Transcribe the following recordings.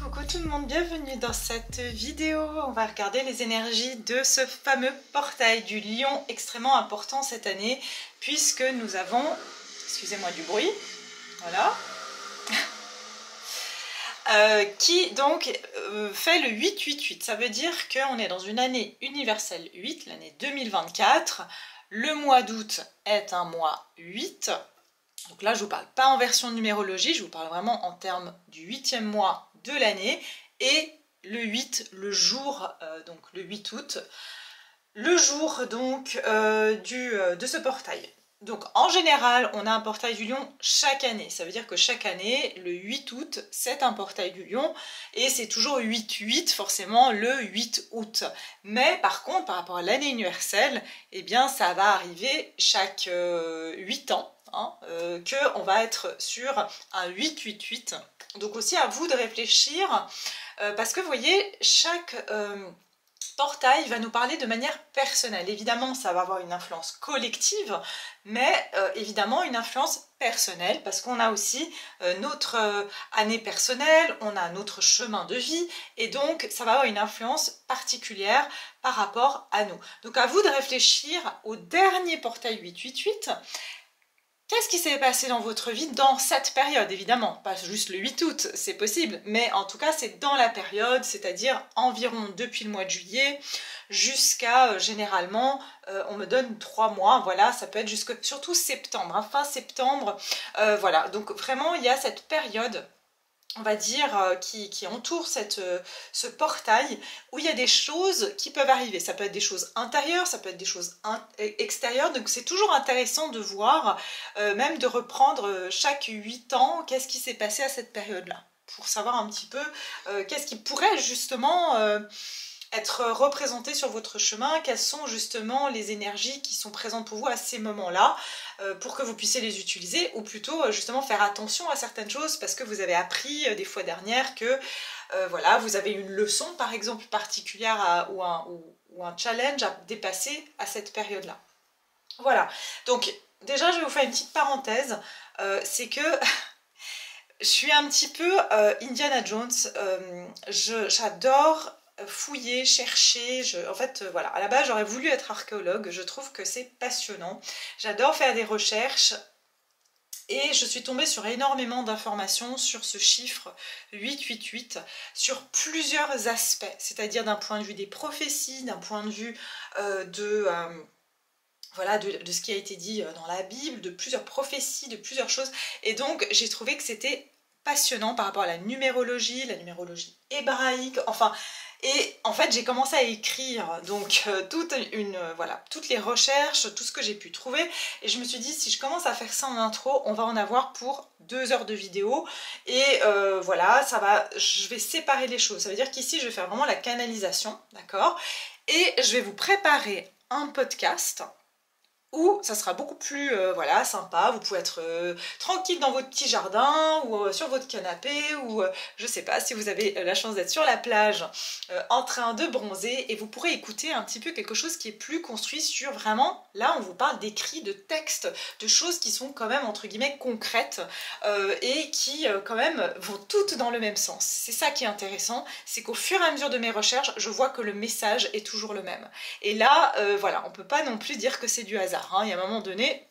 Coucou tout le monde, bienvenue dans cette vidéo. On va regarder les énergies de ce fameux portail du lion extrêmement important cette année puisque nous avons, excusez-moi du bruit, voilà, qui donc fait le 8-8-8. Ça veut dire qu'on est dans une année universelle 8, l'année 2024. Le mois d'août est un mois 8. Donc là, je ne vous parle pas en version numérologie, je vous parle vraiment en termes du 8e mois de l'année. Et le 8, le jour, donc le 8 août, le jour donc de ce portail. Donc en général, on a un portail du lion chaque année. Ça veut dire que chaque année, le 8 août, c'est un portail du lion. Et c'est toujours 8-8, forcément, le 8 août. Mais par contre, par rapport à l'année universelle, eh bien, ça va arriver chaque 8 ans. Qu'on va être sur un 8-8-8. Donc aussi à vous de réfléchir, parce que vous voyez, chaque portail va nous parler de manière personnelle. Évidemment, ça va avoir une influence collective, mais évidemment une influence personnelle, parce qu'on a aussi notre année personnelle, on a notre chemin de vie, et donc ça va avoir une influence particulière par rapport à nous. Donc à vous de réfléchir au dernier portail 8-8-8. Qu'est-ce qui s'est passé dans votre vie dans cette période? Évidemment, pas juste le 8 août, c'est possible, mais en tout cas c'est dans la période, c'est-à-dire environ depuis le mois de juillet jusqu'à généralement, on me donne 3 mois, voilà, ça peut être surtout septembre, fin septembre, voilà, donc vraiment il y a cette période, on va dire, qui entoure ce portail, où il y a des choses qui peuvent arriver. Ça peut être des choses intérieures, ça peut être des choses extérieures, donc c'est toujours intéressant de voir, même de reprendre chaque 8 ans, qu'est-ce qui s'est passé à cette période-là, pour savoir un petit peu qu'est-ce qui pourrait justement être représenté sur votre chemin, quelles sont justement les énergies qui sont présentes pour vous à ces moments-là, pour que vous puissiez les utiliser, ou plutôt justement faire attention à certaines choses parce que vous avez appris des fois dernières que voilà, vous avez une leçon par exemple particulière ou un challenge à dépasser à cette période-là. Voilà, donc déjà je vais vous faire une petite parenthèse, c'est que je suis un petit peu Indiana Jones, j'adore fouiller, chercher, en fait voilà, à la base j'aurais voulu être archéologue, je trouve que c'est passionnant, j'adore faire des recherches et je suis tombée sur énormément d'informations sur ce chiffre 888, sur plusieurs aspects, c'est-à-dire d'un point de vue des prophéties, d'un point de vue voilà, de ce qui a été dit dans la Bible, de plusieurs prophéties, de plusieurs choses, et donc j'ai trouvé que c'était passionnant par rapport à la numérologie hébraïque, enfin, et en fait j'ai commencé à écrire donc toutes les recherches, tout ce que j'ai pu trouver, et je me suis dit si je commence à faire ça en intro, on va en avoir pour 2 heures de vidéo, et voilà, je vais séparer les choses, ça veut dire qu'ici je vais faire vraiment la canalisation, d'accord, et je vais vous préparer un podcast où ça sera beaucoup plus voilà, sympa, vous pouvez être tranquille dans votre petit jardin ou sur votre canapé ou je sais pas si vous avez la chance d'être sur la plage en train de bronzer, et vous pourrez écouter un petit peu quelque chose qui est plus construit sur vraiment, là on vous parle d'écrits, de textes, de choses qui sont quand même entre guillemets concrètes et qui quand même vont toutes dans le même sens. C'est ça qui est intéressant, c'est qu'au fur et à mesure de mes recherches, je vois que le message est toujours le même. Et là, voilà, on peut pas non plus dire que c'est du hasard. Il y a un moment donné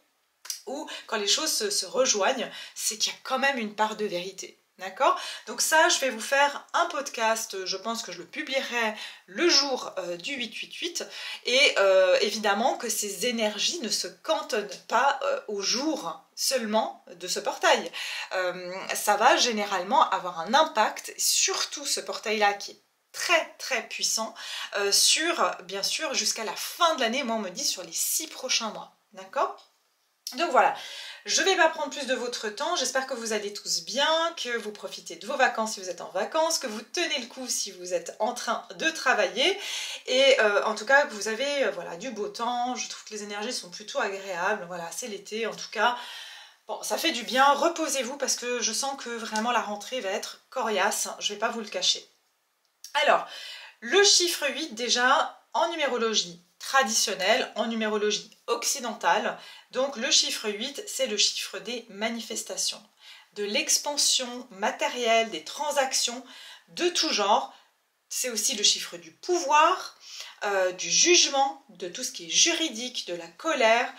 où quand les choses se rejoignent, c'est qu'il y a quand même une part de vérité. D'accord? Donc ça, je vais vous faire un podcast, je pense que je le publierai le jour du 888, et évidemment que ces énergies ne se cantonnent pas au jour seulement de ce portail. Ça va généralement avoir un impact, surtout ce portail-là qui est très très puissant, bien sûr, jusqu'à la fin de l'année. Moi on me dit sur les 6 prochains mois, d'accord? Donc voilà, je ne vais pas prendre plus de votre temps, j'espère que vous allez tous bien, que vous profitez de vos vacances si vous êtes en vacances, que vous tenez le coup si vous êtes en train de travailler, et en tout cas que vous avez voilà, du beau temps. Je trouve que les énergies sont plutôt agréables, voilà, c'est l'été en tout cas. Bon, ça fait du bien, reposez-vous parce que je sens que vraiment la rentrée va être coriace, je ne vais pas vous le cacher. Alors, le chiffre 8 déjà, en numérologie traditionnelle, en numérologie occidentale, donc le chiffre 8 c'est le chiffre des manifestations, de l'expansion matérielle, des transactions, de tout genre. C'est aussi le chiffre du pouvoir, du jugement, de tout ce qui est juridique, de la colère.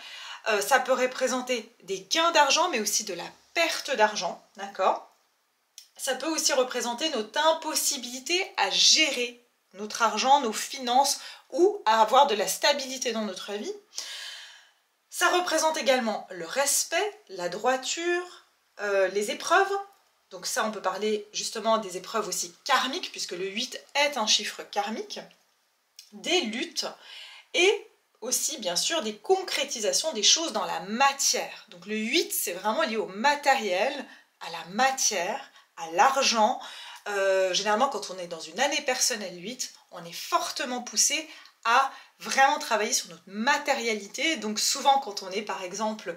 Ça peut représenter des gains d'argent, mais aussi de la perte d'argent, d'accord? Ça peut aussi représenter notre impossibilité à gérer notre argent, nos finances, ou à avoir de la stabilité dans notre vie. Ça représente également le respect, la droiture, les épreuves. Donc ça, on peut parler justement des épreuves aussi karmiques, puisque le 8 est un chiffre karmique, des luttes, et aussi, bien sûr, des concrétisations des choses dans la matière. Donc le 8, c'est vraiment lié au matériel, à la matière, à l'argent. Généralement, quand on est dans une année personnelle 8, on est fortement poussé à vraiment travailler sur notre matérialité. Donc souvent, quand on est, par exemple,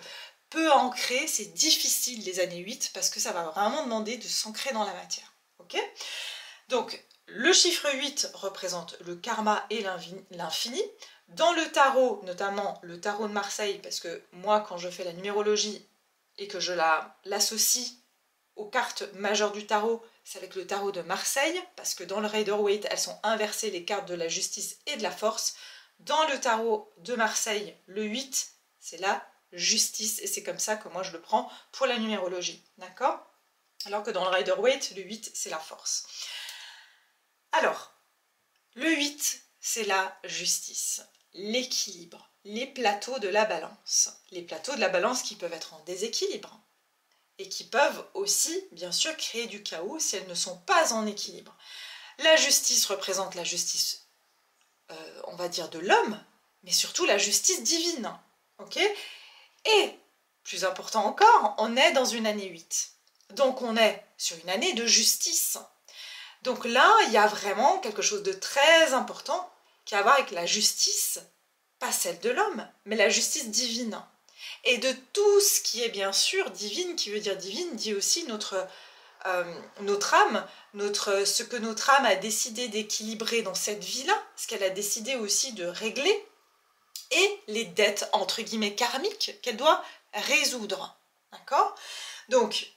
peu ancré, c'est difficile les années 8 parce que ça va vraiment demander de s'ancrer dans la matière. Ok ? Donc, le chiffre 8 représente le karma et l'infini. Dans le tarot, notamment le tarot de Marseille, parce que moi, quand je fais la numérologie et que je l'associe aux cartes majeures du tarot, c'est avec le tarot de Marseille, parce que dans le Rider-Waite, elles sont inversées, les cartes de la justice et de la force. Dans le tarot de Marseille, le 8, c'est la justice, et c'est comme ça que moi je le prends pour la numérologie, d'accord? Alors que dans le Rider-Waite, le 8, c'est la force. Alors, le 8, c'est la justice, l'équilibre, les plateaux de la balance. Les plateaux de la balance qui peuvent être en déséquilibre et qui peuvent aussi, bien sûr, créer du chaos si elles ne sont pas en équilibre. La justice représente la justice, on va dire, de l'homme, mais surtout la justice divine. Ok ? Et, plus important encore, on est dans une année 8. Donc on est sur une année de justice. Donc là, il y a vraiment quelque chose de très important qui a à voir avec la justice, pas celle de l'homme, mais la justice divine. Et de tout ce qui est bien sûr divine, qui veut dire divine, dit aussi notre âme, ce que notre âme a décidé d'équilibrer dans cette vie-là, ce qu'elle a décidé aussi de régler, et les dettes, entre guillemets, karmiques qu'elle doit résoudre. D'accord ? Donc,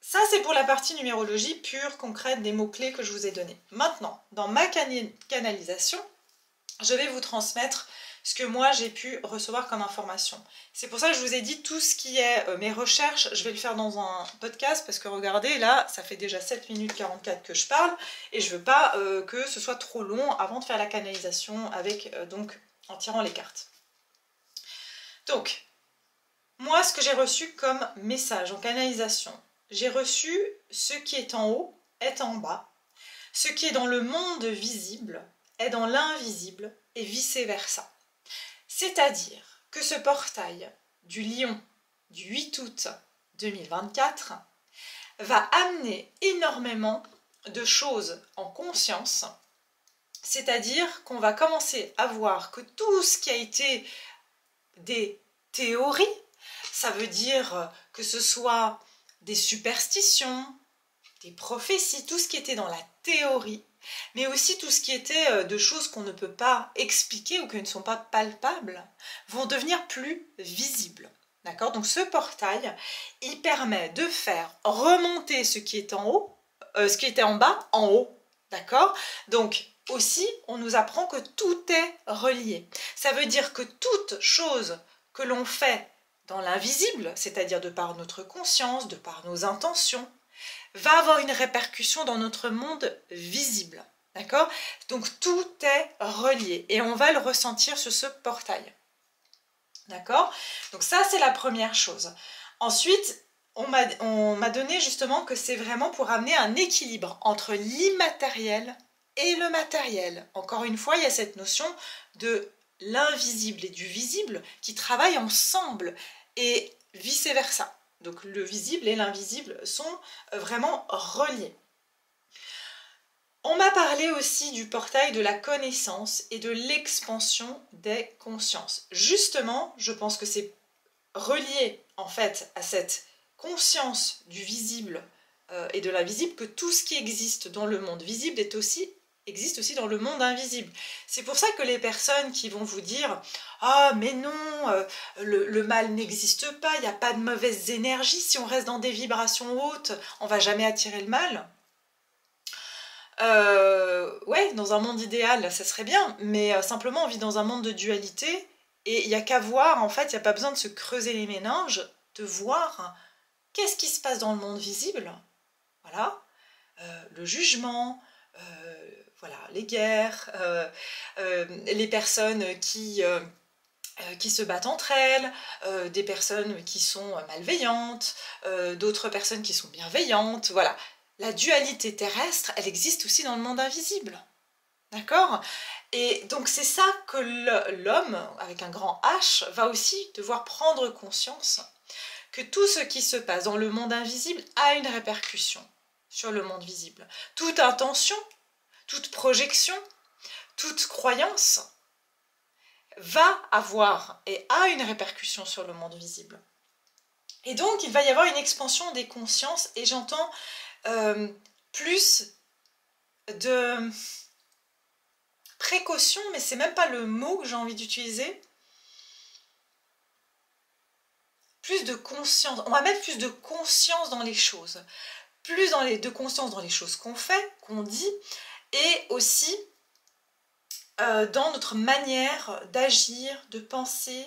ça, c'est pour la partie numérologie pure, concrète, des mots-clés que je vous ai donnés. Maintenant, dans ma canalisation, je vais vous transmettre ce que moi j'ai pu recevoir comme information. C'est pour ça que je vous ai dit tout ce qui est mes recherches, je vais le faire dans un podcast parce que regardez, là, ça fait déjà 7 minutes 44 que je parle et je veux pas que ce soit trop long avant de faire la canalisation avec, donc, en tirant les cartes. Donc, moi, ce que j'ai reçu comme message en canalisation, j'ai reçu ce qui est en haut est en bas, ce qui est dans le monde visible est dans l'invisible et vice-versa. C'est-à-dire que ce portail du lion du 8 août 2024 va amener énormément de choses en conscience, c'est-à-dire qu'on va commencer à voir que tout ce qui a été des théories, ça veut dire que ce soit des superstitions, des prophéties, tout ce qui était dans la théorie, mais aussi tout ce qui était de choses qu'on ne peut pas expliquer ou qui ne sont pas palpables, vont devenir plus visibles. D'accord ? Donc ce portail, il permet de faire remonter ce qui est en haut, ce qui était en bas, en haut. D'accord ? Donc aussi, on nous apprend que tout est relié. Ça veut dire que toute chose que l'on fait dans l'invisible, c'est-à-dire de par notre conscience, de par nos intentions, va avoir une répercussion dans notre monde visible. D'accord ? Donc tout est relié et on va le ressentir sur ce portail. D'accord ? Donc ça, c'est la première chose. Ensuite, on m'a donné justement que c'est vraiment pour amener un équilibre entre l'immatériel et le matériel. Encore une fois, il y a cette notion de l'invisible et du visible qui travaillent ensemble et vice-versa. Donc le visible et l'invisible sont vraiment reliés. On m'a parlé aussi du portail de la connaissance et de l'expansion des consciences. Justement, je pense que c'est relié en fait à cette conscience du visible et de l'invisible que tout ce qui existe dans le monde visible existe aussi dans le monde invisible. C'est pour ça que les personnes qui vont vous dire « Ah mais non, le mal n'existe pas, il n'y a pas de mauvaises énergies, si on reste dans des vibrations hautes, on ne va jamais attirer le mal ». Ouais, dans un monde idéal, ça serait bien, mais simplement on vit dans un monde de dualité et il n'y a qu'à voir, en fait, il n'y a pas besoin de se creuser les méninges, de voir qu'est-ce qui se passe dans le monde visible. Voilà, le jugement, voilà, les guerres, les personnes qui se battent entre elles, des personnes qui sont malveillantes, d'autres personnes qui sont bienveillantes, voilà. La dualité terrestre, elle existe aussi dans le monde invisible. D'accord? Et donc c'est ça que l'homme, avec un grand H, va aussi devoir prendre conscience que tout ce qui se passe dans le monde invisible a une répercussion sur le monde visible. Toute intention, toute projection, toute croyance va avoir et a une répercussion sur le monde visible. Et donc il va y avoir une expansion des consciences et j'entends plus de précaution, mais c'est même pas le mot que j'ai envie d'utiliser. Plus de conscience, on va mettre plus de conscience dans les choses, plus de conscience dans les choses qu'on fait, qu'on dit, et aussi dans notre manière d'agir, de penser,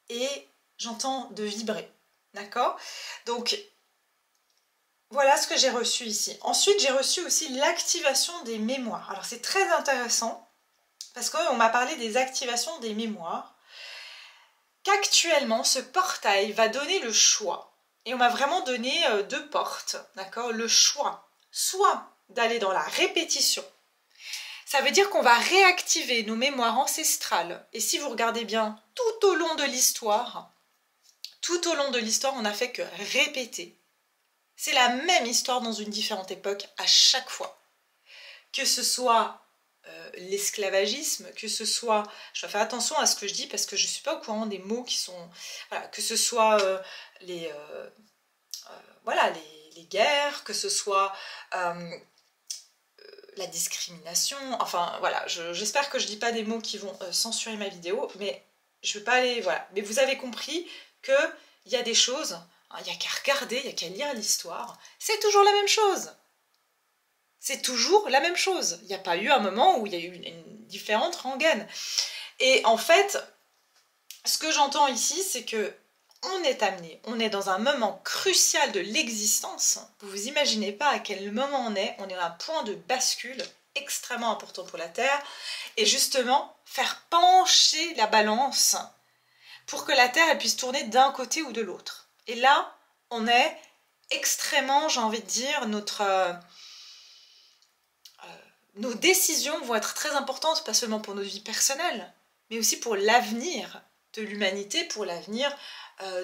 et j'entends de vibrer, d'accord? Donc, voilà ce que j'ai reçu ici. Ensuite, j'ai reçu aussi l'activation des mémoires. Alors, c'est très intéressant, parce qu'on m'a parlé des activations des mémoires, qu'actuellement, ce portail va donner le choix. Et on m'a vraiment donné deux portes, d'accord? Le choix, soit d'aller dans la répétition. Ça veut dire qu'on va réactiver nos mémoires ancestrales. Et si vous regardez bien, tout au long de l'histoire, on n'a fait que répéter. C'est la même histoire dans une différente époque à chaque fois. Que ce soit l'esclavagisme, que ce soit... Je dois faire attention à ce que je dis parce que je ne suis pas au courant des mots qui sont... Voilà, que ce soit voilà, les guerres, que ce soit... la discrimination, enfin voilà, j'espère que je dis pas des mots qui vont censurer ma vidéo, mais je veux pas aller, voilà. Mais vous avez compris qu'il y a des choses, hein, il n'y a qu'à regarder, il n'y a qu'à lire l'histoire, c'est toujours la même chose. C'est toujours la même chose. Il n'y a pas eu un moment où il y a eu une différente rengaine. Et en fait, ce que j'entends ici, c'est que on est amené, on est dans un moment crucial de l'existence. Vous vous imaginez pas à quel moment on est à un point de bascule extrêmement important pour la Terre. Et justement, faire pencher la balance pour que la Terre elle puisse tourner d'un côté ou de l'autre. Et là, on est extrêmement, j'ai envie de dire, nos décisions vont être très importantes, pas seulement pour notre vie personnelle, mais aussi pour l'avenir de l'humanité, pour l'avenir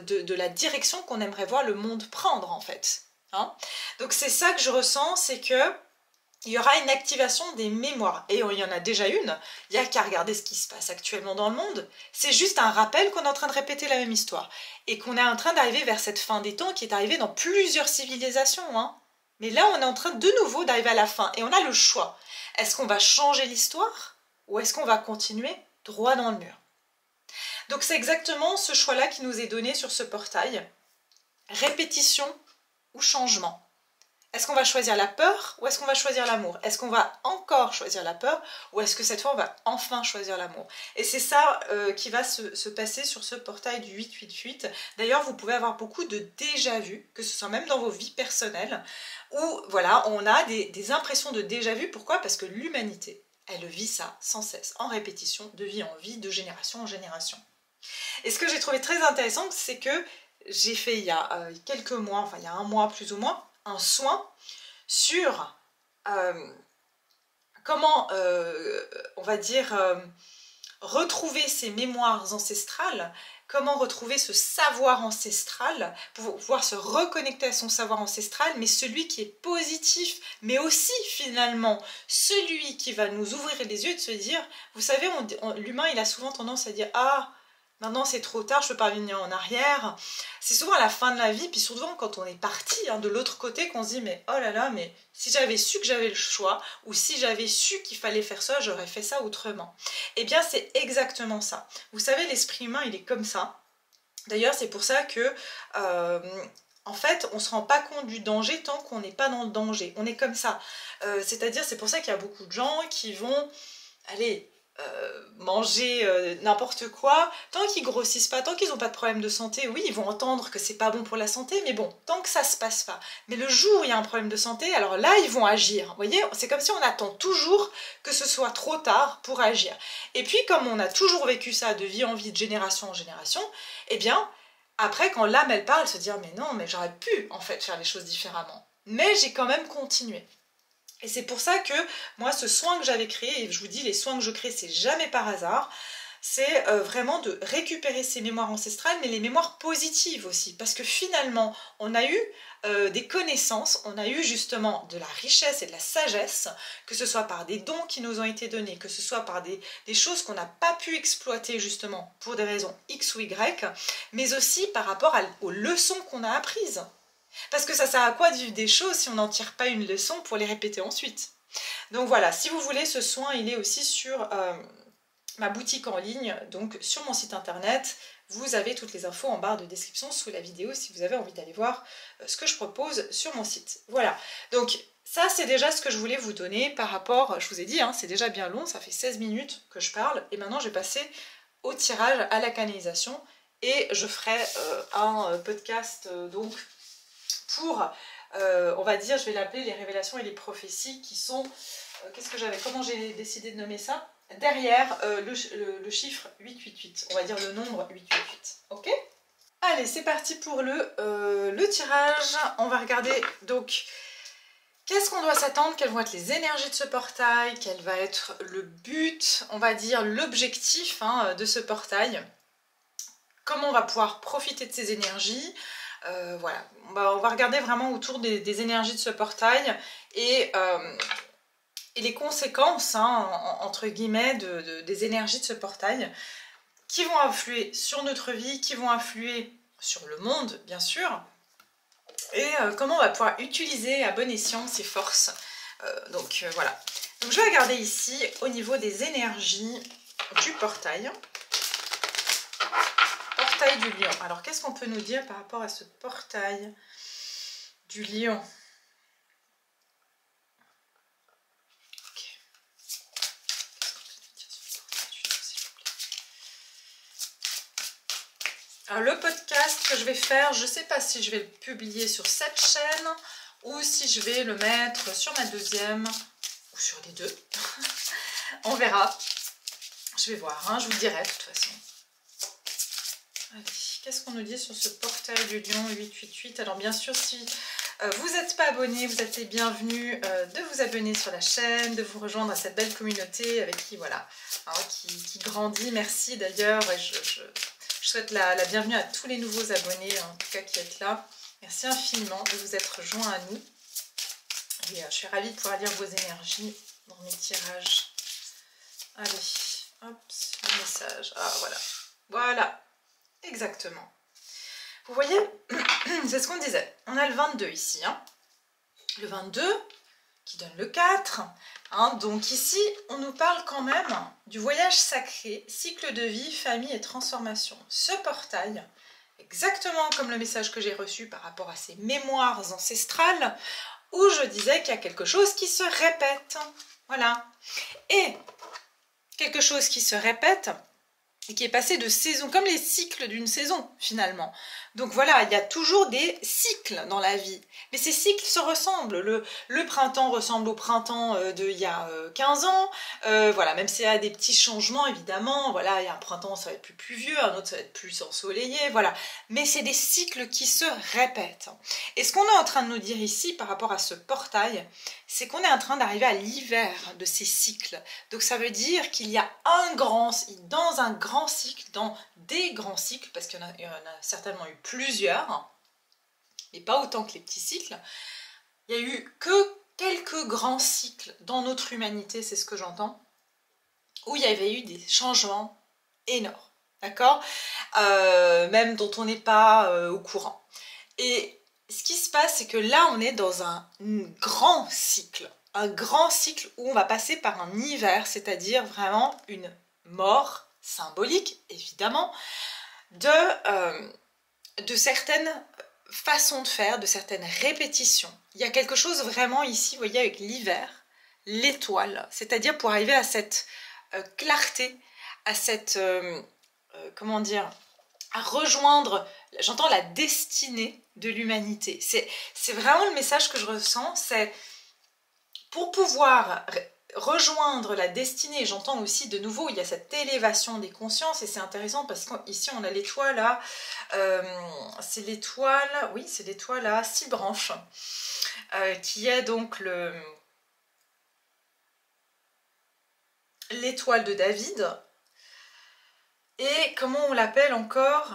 de la direction qu'on aimerait voir le monde prendre en fait. Hein. Donc c'est ça que je ressens, c'est que il y aura une activation des mémoires. Et il y en a déjà une, il n'y a qu'à regarder ce qui se passe actuellement dans le monde. C'est juste un rappel qu'on est en train de répéter la même histoire. Et qu'on est en train d'arriver vers cette fin des temps qui est arrivée dans plusieurs civilisations. Hein. Mais là, on est en train de nouveau d'arriver à la fin. Et on a le choix. Est-ce qu'on va changer l'histoire ou est-ce qu'on va continuer droit dans le mur? Donc c'est exactement ce choix-là qui nous est donné sur ce portail. Répétition ou changement. Est-ce qu'on va choisir la peur ou est-ce qu'on va choisir l'amour? Est-ce qu'on va encore choisir la peur ou est-ce que cette fois on va enfin choisir l'amour? Et c'est ça qui va se passer sur ce portail du 888. D'ailleurs, vous pouvez avoir beaucoup de déjà-vu, que ce soit même dans vos vies personnelles, où voilà, on a des impressions de déjà-vu. Pourquoi? Parce que l'humanité, elle vit ça sans cesse, en répétition, de vie en vie, de génération en génération. Et ce que j'ai trouvé très intéressant, c'est que j'ai fait il y a quelques mois, enfin il y a un mois plus ou moins, un soin sur comment, on va dire, retrouver ses mémoires ancestrales, comment retrouver ce savoir ancestral, pour pouvoir se reconnecter à son savoir ancestral, mais celui qui est positif, mais aussi finalement celui qui va nous ouvrir les yeux et de se dire, vous savez, l'humain il a souvent tendance à dire « Ah, maintenant c'est trop tard, je ne peux pas revenir en arrière ». C'est souvent à la fin de la vie, puis souvent quand on est parti hein, de l'autre côté, qu'on se dit « Mais oh là là, mais si j'avais su que j'avais le choix, ou si j'avais su qu'il fallait faire ça, j'aurais fait ça autrement ». Eh bien c'est exactement ça. Vous savez, l'esprit humain il est comme ça. D'ailleurs c'est pour ça que en fait, on ne se rend pas compte du danger tant qu'on n'est pas dans le danger. On est comme ça. C'est-à-dire, c'est pour ça qu'il y a beaucoup de gens qui vont, allez, manger n'importe quoi. Tant qu'ils grossissent pas, tant qu'ils n'ont pas de problème de santé, oui, ils vont entendre que c'est pas bon pour la santé, mais bon, tant que ça se passe pas. Mais le jour où il y a un problème de santé, alors là, ils vont agir. Vous voyez, c'est comme si on attend toujours que ce soit trop tard pour agir. Et puis, comme on a toujours vécu ça de vie en vie, de génération en génération, eh bien, après, quand l'âme, elle parle, elle se dit « mais non, mais j'aurais pu, en fait, faire les choses différemment. » Mais j'ai quand même continué. Et c'est pour ça que, moi, ce soin que j'avais créé, et je vous dis, les soins que je crée, c'est jamais par hasard, c'est vraiment de récupérer ces mémoires ancestrales, mais les mémoires positives aussi. Parce que finalement, on a eu des connaissances, on a eu justement de la richesse et de la sagesse, que ce soit par des dons qui nous ont été donnés, que ce soit par des choses qu'on n'a pas pu exploiter justement pour des raisons X ou Y, mais aussi par rapport aux leçons qu'on a apprises. Parce que ça sert à quoi de vivre des choses si on n'en tire pas une leçon pour les répéter ensuite? Donc voilà, si vous voulez, ce soin, il est aussi sur ma boutique en ligne, donc sur mon site internet. Vous avez toutes les infos en barre de description sous la vidéo si vous avez envie d'aller voir ce que je propose sur mon site. Voilà, donc ça c'est déjà ce que je voulais vous donner par rapport, je vous ai dit, hein, c'est déjà bien long, ça fait 16 minutes que je parle, et maintenant je vais passer au tirage, à la canalisation, et je ferai un podcast donc pour, on va dire, je vais l'appeler les révélations et les prophéties qui sont, qu'est-ce que j'avais, comment j'ai décidé de nommer ça? Derrière le chiffre 888, on va dire le nombre 888, ok? Allez, c'est parti pour le tirage. On va regarder donc qu'est-ce qu'on doit s'attendre, quelles vont être les énergies de ce portail, quel va être le but, on va dire l'objectif de ce portail, comment on va pouvoir profiter de ces énergies. Voilà, on va regarder vraiment autour des énergies de ce portail et les conséquences, entre guillemets, des énergies de ce portail qui vont influer sur notre vie, qui vont influer sur le monde, bien sûr, et comment on va pouvoir utiliser à bon escient ces forces. Voilà. Donc je vais regarder ici au niveau des énergies du portail. Portail du lion. Alors qu'est-ce qu'on peut nous dire par rapport à ce portail du lion? Alors le podcast que je vais faire, je ne sais pas si je vais le publier sur cette chaîne ou si je vais le mettre sur ma deuxième ou sur les deux. On verra. Je vais voir, je vous dirai de toute façon. Allez, qu'est-ce qu'on nous dit sur ce portail du lion 888? Alors bien sûr, si vous n'êtes pas abonné, vous êtes les bienvenus de vous abonner sur la chaîne, de vous rejoindre à cette belle communauté avec qui, voilà, qui grandit. Merci d'ailleurs, je souhaite la bienvenue à tous les nouveaux abonnés, en tout cas qui êtes là. Merci infiniment de vous être rejoints à nous. Et je suis ravie de pouvoir lire vos énergies dans mes tirages. Allez, hop, le message. Ah, voilà. Voilà, exactement. Vous voyez, c'est ce qu'on disait. On a le 22 ici. Le 22 qui donne le 4. Donc ici, on nous parle quand même du voyage sacré, cycle de vie, famille et transformation. Ce portail, exactement comme le message que j'ai reçu par rapport à ces mémoires ancestrales, où je disais qu'il y a quelque chose qui se répète. Voilà. Et quelque chose qui se répète et qui est passé de saison, comme les cycles d'une saison finalement. Donc voilà, il y a toujours des cycles dans la vie. Mais ces cycles se ressemblent. Le printemps ressemble au printemps d'il y a 15 ans. Voilà, même s'il y a des petits changements évidemment. Voilà, il y a un printemps, ça va être plus pluvieux, un autre, ça va être plus ensoleillé. Voilà. Mais c'est des cycles qui se répètent. Et ce qu'on est en train de nous dire ici par rapport à ce portail, c'est qu'on est en train d'arriver à l'hiver de ces cycles. Donc ça veut dire qu'il y a dans un grand cycle, dans des grands cycles, parce qu'il y en a certainement eu plusieurs, mais pas autant que les petits cycles, il n'y a eu que quelques grands cycles dans notre humanité, c'est ce que j'entends, où il y avait eu des changements énormes, d'accord, même dont on n'est pas au courant. Et ce qui se passe, c'est que là, on est dans un grand cycle où on va passer par un hiver, c'est-à-dire vraiment une mort symbolique, évidemment, de certaines façons de faire, de certaines répétitions. Il y a quelque chose vraiment ici, vous voyez, avec l'hiver, l'étoile, c'est-à-dire pour arriver à cette clarté, à cette, comment dire, à rejoindre, j'entends la destinée de l'humanité. C'est vraiment le message que je ressens, c'est pour pouvoir rejoindre la destinée. J'entends aussi de nouveau, il y a cette élévation des consciences et c'est intéressant parce qu'ici on a l'étoile là, c'est l'étoile, oui c'est l'étoile à 6 branches, qui est donc l'étoile de David. Et comment on l'appelle encore?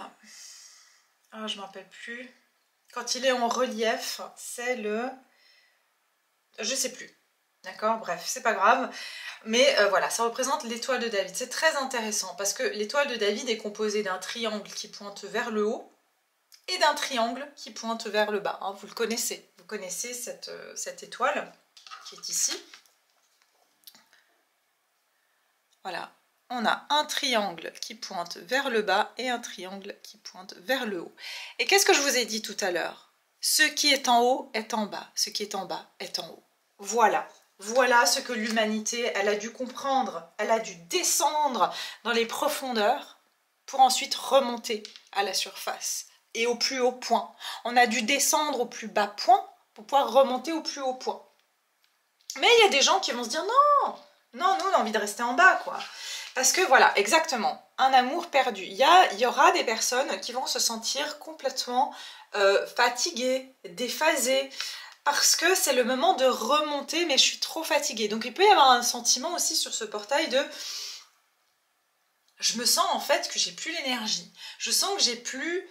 Ah, je ne me rappelle plus. Quand il est en relief, c'est le... Je sais plus. D'accord? Bref, c'est pas grave. Mais voilà, ça représente l'étoile de David. C'est très intéressant parce que l'étoile de David est composée d'un triangle qui pointe vers le haut et d'un triangle qui pointe vers le bas. Hein, vous le connaissez. Vous connaissez cette étoile qui est ici. Voilà. On a un triangle qui pointe vers le bas et un triangle qui pointe vers le haut. Et qu'est-ce que je vous ai dit tout à l'heure? Ce qui est en haut est en bas. Ce qui est en bas est en haut. Voilà. Voilà ce que l'humanité, elle a dû comprendre. Elle a dû descendre dans les profondeurs pour ensuite remonter à la surface et au plus haut point. On a dû descendre au plus bas point pour pouvoir remonter au plus haut point. Mais il y a des gens qui vont se dire non, non, nous on a envie de rester en bas quoi. Parce que voilà, exactement, un amour perdu. Il y aura des personnes qui vont se sentir complètement fatiguées, déphasées, parce que c'est le moment de remonter, mais je suis trop fatiguée. Donc il peut y avoir un sentiment aussi sur ce portail de... Je me sens en fait que j'ai plus l'énergie. Je sens que j'ai plus...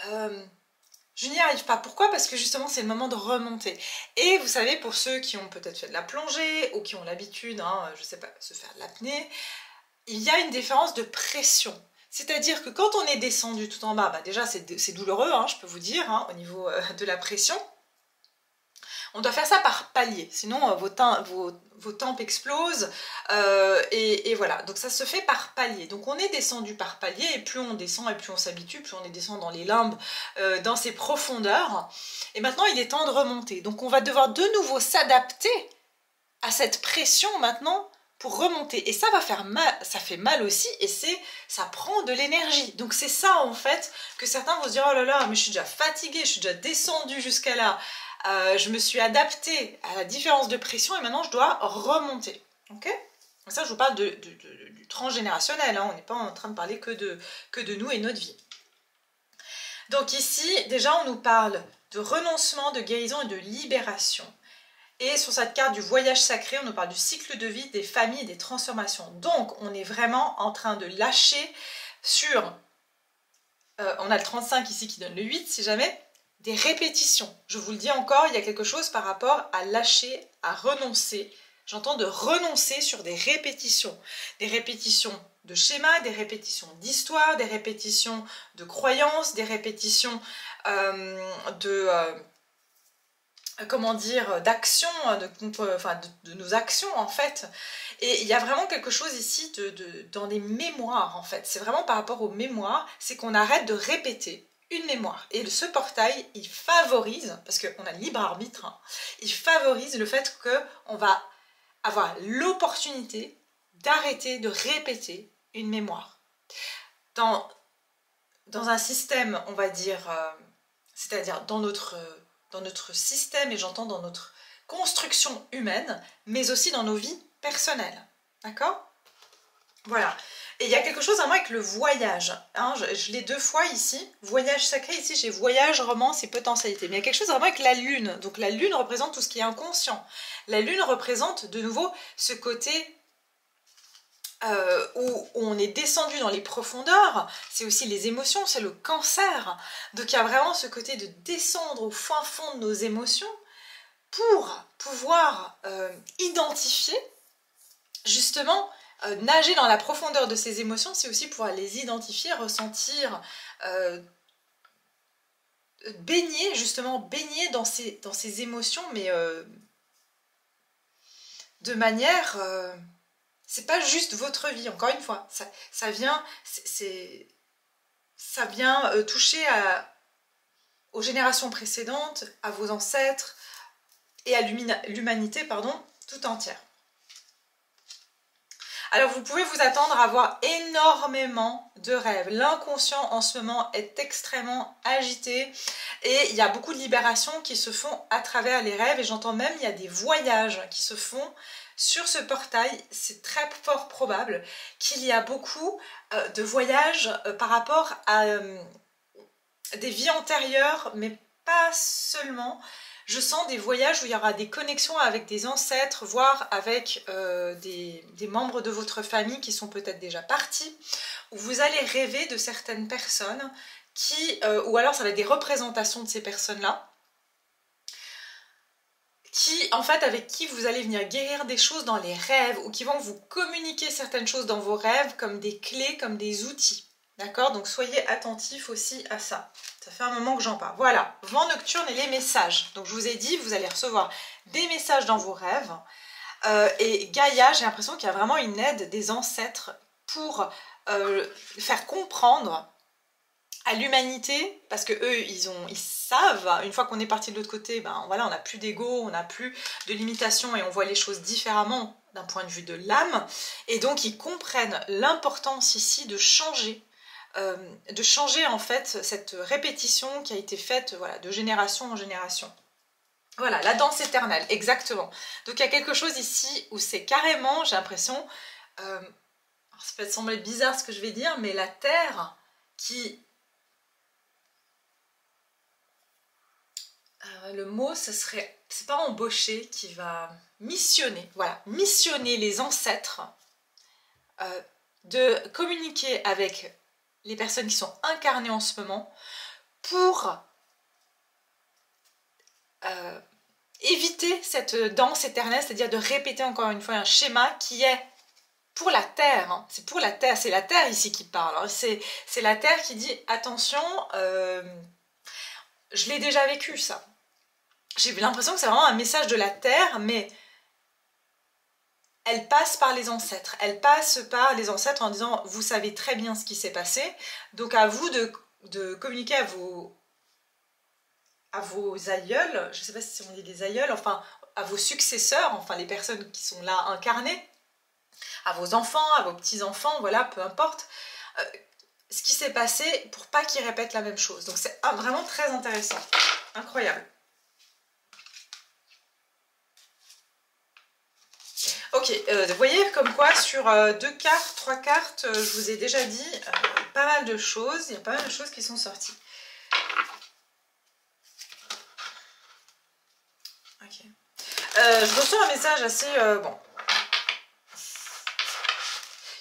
je n'y arrive pas. Pourquoi? Parce que justement c'est le moment de remonter. Et vous savez, pour ceux qui ont peut-être fait de la plongée, ou qui ont l'habitude, hein, je sais pas, se faire de l'apnée, il y a une différence de pression. C'est-à-dire que quand on est descendu tout en bas, bah déjà c'est douloureux, hein, je peux vous dire, hein, au niveau de la pression. On doit faire ça par palier, sinon vos tempes explosent. Et voilà, donc ça se fait par palier. Donc on est descendu par palier, et plus on descend et plus on s'habitue, plus on est descendu dans les limbes, dans ces profondeurs. Et maintenant il est temps de remonter. Donc on va devoir de nouveau s'adapter à cette pression maintenant, pour remonter. Et ça va faire mal, ça fait mal aussi, et ça prend de l'énergie. Donc c'est ça en fait, que certains vont se dire, oh là là, mais je suis déjà fatiguée, je suis déjà descendue jusqu'à là, je me suis adaptée à la différence de pression, et maintenant je dois remonter. Ok? Ça je vous parle du transgénérationnel, hein. On n'est pas en train de parler que de nous et notre vie. Donc ici, déjà on nous parle de renoncement, de guérison et de libération. Et sur cette carte du voyage sacré, on nous parle du cycle de vie, des familles et des transformations. Donc, on est vraiment en train de lâcher sur... on a le 35 ici qui donne le 8, si jamais, des répétitions. Je vous le dis encore, il y a quelque chose par rapport à lâcher, à renoncer. J'entends de renoncer sur des répétitions. Des répétitions de schémas, des répétitions d'histoires, des répétitions de croyances, des répétitions comment dire, d'action, de nos actions en fait. Et il y a vraiment quelque chose ici dans les mémoires en fait. C'est vraiment par rapport aux mémoires, c'est qu'on arrête de répéter une mémoire. Et ce portail, il favorise, parce qu'on a le libre arbitre, hein, il favorise le fait qu'on va avoir l'opportunité d'arrêter de répéter une mémoire. Dans un système, on va dire, c'est-à-dire dans notre système, et j'entends dans notre construction humaine, mais aussi dans nos vies personnelles. D'accord? Voilà. Et il y a quelque chose vraiment avec le voyage. Hein, je l'ai 2 fois ici. Voyage sacré, ici j'ai voyage, romance et potentialité. Mais il y a quelque chose vraiment avec la lune. Donc la lune représente tout ce qui est inconscient. La lune représente de nouveau ce côté où on est descendu dans les profondeurs. C'est aussi les émotions, c'est le cancer. Donc il y a vraiment ce côté de descendre au fin fond de nos émotions pour pouvoir identifier, justement, nager dans la profondeur de ces émotions, c'est aussi pouvoir les identifier, ressentir, baigner dans ces émotions, mais de manière... c'est pas juste votre vie, encore une fois, ça vient toucher aux générations précédentes, à vos ancêtres et à l'humanité, pardon, tout entière. Alors vous pouvez vous attendre à avoir énormément de rêves. L'inconscient en ce moment est extrêmement agité et il y a beaucoup de libérations qui se font à travers les rêves et j'entends même il y a des voyages qui se font sur ce portail. C'est très fort probable qu'il y a beaucoup de voyages par rapport à des vies antérieures, mais pas seulement. Je sens des voyages où il y aura des connexions avec des ancêtres, voire avec des membres de votre famille qui sont peut-être déjà partis, où vous allez rêver de certaines personnes qui, ou alors ça va être des représentations de ces personnes-là, qui, en fait, avec qui vous allez venir guérir des choses dans les rêves, ou qui vont vous communiquer certaines choses dans vos rêves comme des clés, comme des outils. D'accord? Donc soyez attentifs aussi à ça. Ça fait un moment que j'en parle. Voilà, vent nocturne et les messages. Donc je vous ai dit, vous allez recevoir des messages dans vos rêves. Et Gaïa, j'ai l'impression qu'il y a vraiment une aide des ancêtres pour faire comprendre à l'humanité, parce que eux, ils savent, une fois qu'on est parti de l'autre côté, ben voilà, on n'a plus d'ego, on n'a plus de limitations et on voit les choses différemment d'un point de vue de l'âme. Et donc ils comprennent l'importance ici de changer en fait cette répétition qui a été faite voilà, de génération en génération. Voilà, la danse éternelle, exactement. Donc il y a quelque chose ici où c'est carrément, j'ai l'impression, ça peut sembler bizarre ce que je vais dire, mais la Terre qui... le mot, ce serait, c'est pas embaucher, qui va missionner, voilà, missionner les ancêtres, de communiquer avec les personnes qui sont incarnées en ce moment pour éviter cette danse éternelle, c'est-à-dire de répéter encore une fois un schéma qui est pour la Terre, hein. C'est pour la Terre, c'est la Terre ici qui parle, c'est la Terre qui dit attention, je l'ai déjà vécu ça. J'ai l'impression que c'est vraiment un message de la Terre, mais elle passe par les ancêtres. Elle passe par les ancêtres en disant vous savez très bien ce qui s'est passé, donc à vous de communiquer à vos aïeuls, je ne sais pas si on dit des aïeuls, enfin à vos successeurs, enfin les personnes qui sont là incarnées, à vos enfants, à vos petits-enfants, voilà, peu importe, ce qui s'est passé pour pas qu'ils répètent la même chose. Donc c'est vraiment très intéressant, incroyable. Ok, vous voyez comme quoi sur 2 cartes, 3 cartes, je vous ai déjà dit pas mal de choses, il y a pas mal de choses qui sont sorties. Ok. Je reçois un message assez... bon.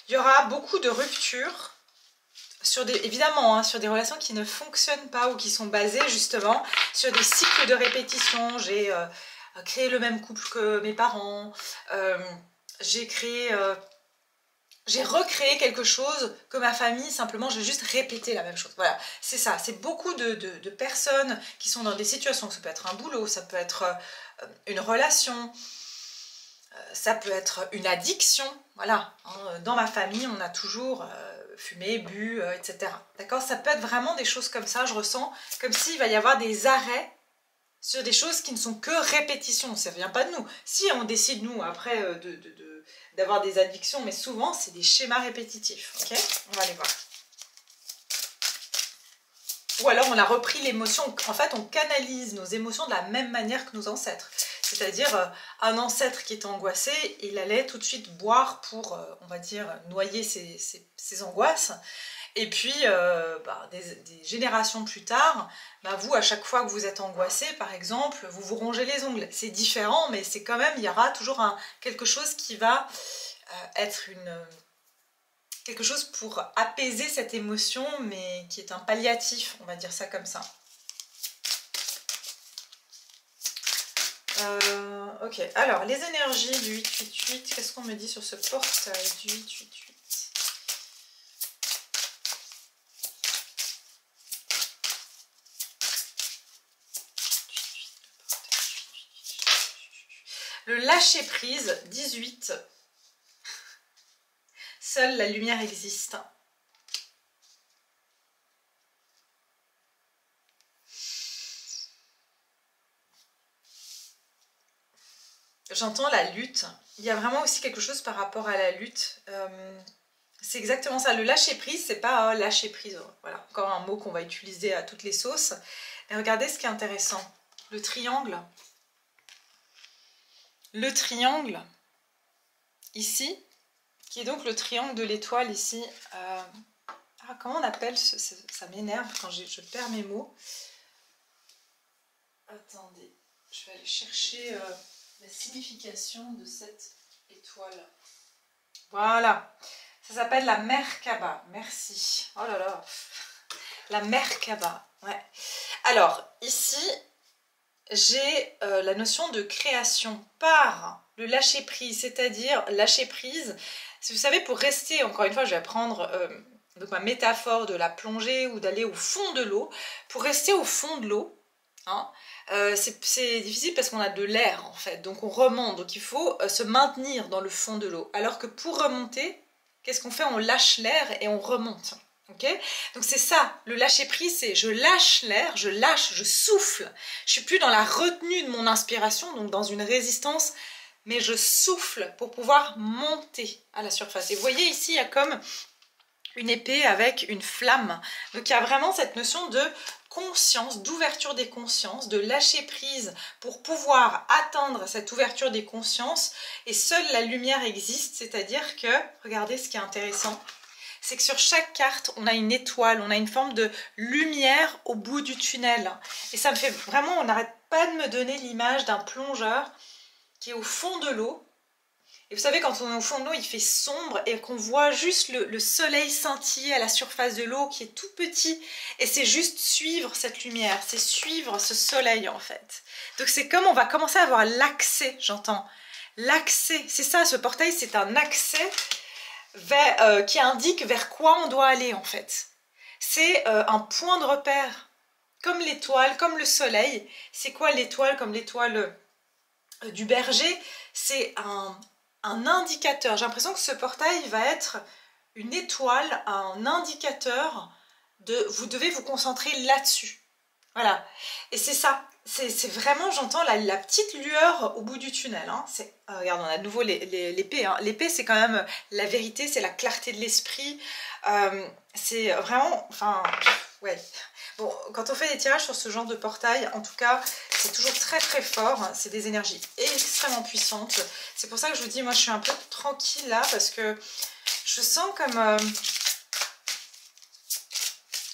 Il y aura beaucoup de ruptures, évidemment, hein, sur des relations qui ne fonctionnent pas ou qui sont basées justement sur des cycles de répétition. J'ai créé le même couple que mes parents, j'ai recréé quelque chose que ma famille, simplement j'ai juste répété la même chose. Voilà, c'est ça, c'est beaucoup de personnes qui sont dans des situations, ça peut être un boulot, ça peut être une relation, ça peut être une addiction, voilà. Hein, dans ma famille, on a toujours fumé, bu, etc. D'accord? Ça peut être vraiment des choses comme ça, je ressens comme s'il va y avoir des arrêts sur des choses qui ne sont que répétitions, ça ne vient pas de nous. Si on décide, nous, après, d'avoir des addictions, mais souvent, c'est des schémas répétitifs, ok? On va aller voir. Ou alors, on a repris l'émotion, en fait, on canalise nos émotions de la même manière que nos ancêtres. C'est-à-dire, un ancêtre qui était angoissé, il allait tout de suite boire pour, on va dire, noyer ses angoisses. Et puis, des générations plus tard, vous, à chaque fois que vous êtes angoissé, par exemple, vous vous rongez les ongles. C'est différent, mais c'est quand même, il y aura toujours quelque chose qui va être quelque chose pour apaiser cette émotion, mais qui est un palliatif, on va dire ça comme ça. Ok, alors, les énergies du 888, qu'est-ce qu'on me dit sur ce portail du 888 ? Le lâcher-prise, 18. Seule la lumière existe. j'entends la lutte. Il y a vraiment aussi quelque chose par rapport à la lutte. C'est exactement ça. Le lâcher prise, c'est pas lâcher prise. Voilà, encore un mot qu'on va utiliser à toutes les sauces. Mais regardez ce qui est intéressant. Le triangle. Le triangle, ici, qui est donc le triangle de l'étoile ici. Comment on appelle ça m'énerve quand je perds mes mots. Attendez, je vais aller chercher la signification de cette étoile. Voilà, ça s'appelle la Merkaba. Merci. Oh là là, la Merkaba. Ouais. Alors, ici, j'ai la notion de création par le lâcher-prise, c'est-à-dire lâcher-prise. Si vous savez, pour rester, encore une fois, je vais prendre donc ma métaphore de la plongée ou d'aller au fond de l'eau. Pour rester au fond de l'eau, hein, c'est difficile parce qu'on a de l'air en fait, donc on remonte, donc il faut se maintenir dans le fond de l'eau. Alors que pour remonter, qu'est-ce qu'on fait? On lâche l'air et on remonte. Okay, donc c'est ça, le lâcher prise, c'est je lâche l'air, je lâche, je souffle. Je suis plus dans la retenue de mon inspiration, donc dans une résistance, mais je souffle pour pouvoir monter à la surface. Et vous voyez ici, il y a comme une épée avec une flamme. Donc il y a vraiment cette notion de conscience, d'ouverture des consciences, de lâcher prise pour pouvoir atteindre cette ouverture des consciences. Et seule la lumière existe, c'est-à-dire que, regardez ce qui est intéressant, c'est que sur chaque carte, on a une étoile, on a une forme de lumière au bout du tunnel. Et ça me fait vraiment, on n'arrête pas de me donner l'image d'un plongeur qui est au fond de l'eau. Et vous savez, quand on est au fond de l'eau, il fait sombre et qu'on voit juste le soleil scintiller à la surface de l'eau qui est tout petit. Et c'est juste suivre cette lumière, c'est suivre ce soleil en fait. Donc c'est comme on va commencer à avoir l'accès, j'entends. L'accès, c'est ça, ce portail, c'est un accès qui indique vers quoi on doit aller en fait. C'est un point de repère, comme l'étoile, comme le soleil. C'est quoi l'étoile? Comme l'étoile du berger, c'est un indicateur. J'ai l'impression que ce portail va être une étoile, un indicateur de vous devez vous concentrer là-dessus. Voilà, et c'est ça. C'est vraiment, j'entends la petite lueur au bout du tunnel. Hein. Regarde, on a de nouveau l'épée. Hein. L'épée, c'est quand même la vérité, c'est la clarté de l'esprit. C'est vraiment, enfin, ouais. Bon, quand on fait des tirages sur ce genre de portail, en tout cas, c'est toujours très très fort. C'est des énergies extrêmement puissantes. C'est pour ça que je vous dis, moi, je suis un peu tranquille là, parce que je sens comme...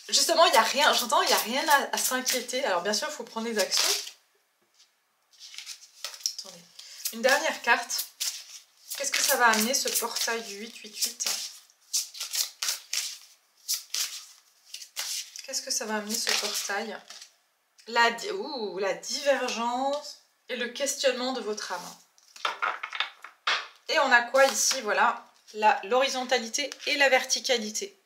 justement, il n'y a rien, j'entends, il n'y a rien à s'inquiéter. Alors bien sûr, il faut prendre des actions. Attendez. Une dernière carte. Qu'est-ce que ça va amener, ce portail du 888? Qu'est-ce que ça va amener, ce portail? La divergence et le questionnement de votre âme. Et on a quoi ici? Voilà, l'horizontalité et la verticalité.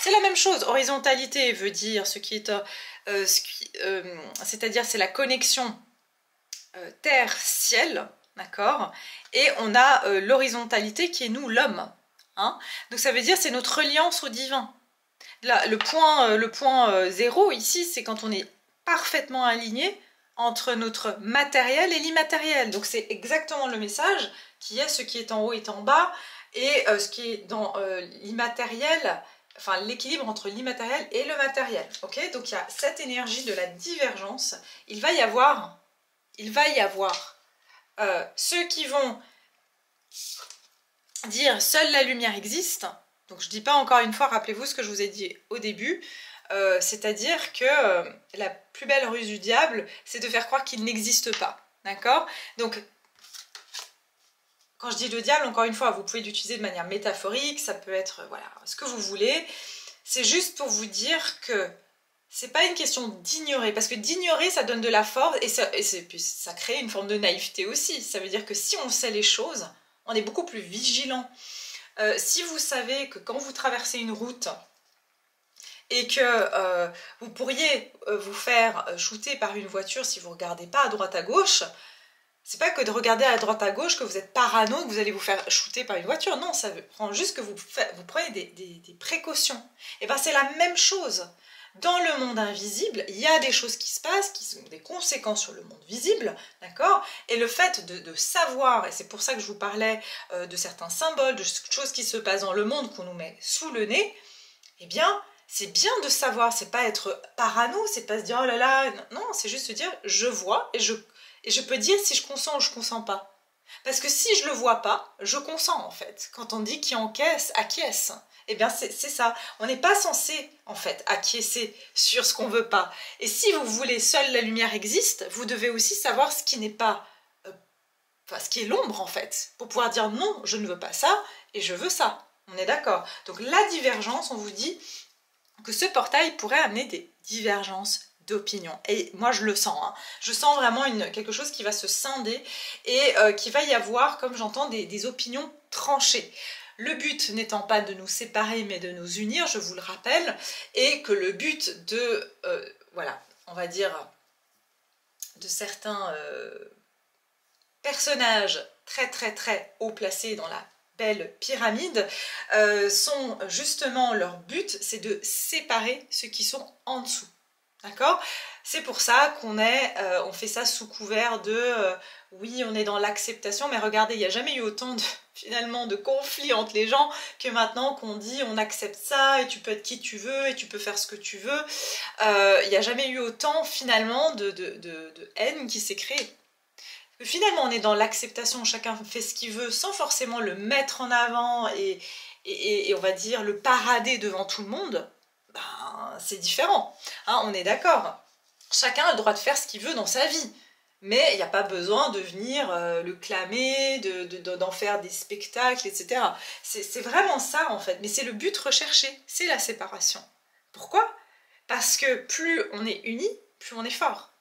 C'est la même chose. Horizontalité veut dire ce qui est, c'est-à-dire c'est la connexion terre-ciel, d'accord? Et on a l'horizontalité qui est nous, l'homme. Hein? Donc ça veut dire c'est notre reliance au divin. Là, le point 0 ici, c'est quand on est parfaitement aligné entre notre matériel et l'immatériel. Donc c'est exactement le message qui est ce qui est en haut est en bas et ce qui est dans l'immatériel. Enfin, l'équilibre entre l'immatériel et le matériel. Okay, donc il y a cette énergie de la divergence. Il va y avoir ceux qui vont dire seule la lumière existe. Donc je ne dis pas encore une fois, rappelez-vous ce que je vous ai dit au début, c'est-à-dire que la plus belle ruse du diable, c'est de faire croire qu'il n'existe pas. D'accord? Donc quand je dis le diable, encore une fois, vous pouvez l'utiliser de manière métaphorique, ça peut être voilà, ce que vous voulez. C'est juste pour vous dire que c'est pas une question d'ignorer, parce que d'ignorer, ça donne de la force et ça crée une forme de naïveté aussi. Ça veut dire que si on sait les choses, on est beaucoup plus vigilant. Si vous savez que quand vous traversez une route et que vous pourriez vous faire shooter par une voiture si vous ne regardez pas à droite à gauche, c'est pas que de regarder à droite à gauche que vous êtes parano, que vous allez vous faire shooter par une voiture. Non, ça prend juste que vous prenez des précautions. Et bien c'est la même chose. dans le monde invisible, il y a des choses qui se passent, qui ont des conséquences sur le monde visible, d'accord? Et le fait de savoir, et c'est pour ça que je vous parlais de certains symboles, de choses qui se passent dans le monde qu'on nous met sous le nez, eh bien, c'est bien de savoir, c'est pas être parano, c'est pas se dire oh là là, non, c'est juste se dire je vois et je peux dire si je consens ou je consens pas. Parce que si je le vois pas, je consens en fait. Quand on dit qui encaisse, acquiesce. Eh bien c'est ça. On n'est pas censé en fait acquiescer sur ce qu'on veut pas. Et si vous voulez seule la lumière existe, vous devez aussi savoir ce qui n'est pas, ce qui est l'ombre en fait, pour pouvoir dire non, je ne veux pas ça et je veux ça. On est d'accord. Donc la divergence, on vous dit que ce portail pourrait amener des divergences d'opinion. Et moi je le sens, hein. Je sens vraiment quelque chose qui va se scinder et qui va y avoir, comme j'entends, des opinions tranchées. Le but n'étant pas de nous séparer mais de nous unir, je vous le rappelle, et que le but de, voilà, on va dire, de certains personnages très haut placés dans la belle pyramide, sont justement, leur but, c'est de séparer ceux qui sont en dessous. D'accord? C'est pour ça on fait ça sous couvert de oui, on est dans l'acceptation, mais regardez, il n'y a jamais eu autant finalement de conflits entre les gens que maintenant qu'on dit on accepte ça et tu peux être qui tu veux et tu peux faire ce que tu veux. Il n'y a jamais eu autant finalement de haine qui s'est créée. Finalement, on est dans l'acceptation, chacun fait ce qu'il veut sans forcément le mettre en avant et on va dire le parader devant tout le monde. Ben, c'est différent, hein, on est d'accord. Chacun a le droit de faire ce qu'il veut dans sa vie, mais il n'y a pas besoin de venir le clamer, d'en faire des spectacles, etc. C'est vraiment ça en fait, mais c'est le but recherché, c'est la séparation. Pourquoi? Parce que plus on est unis, plus on est fort.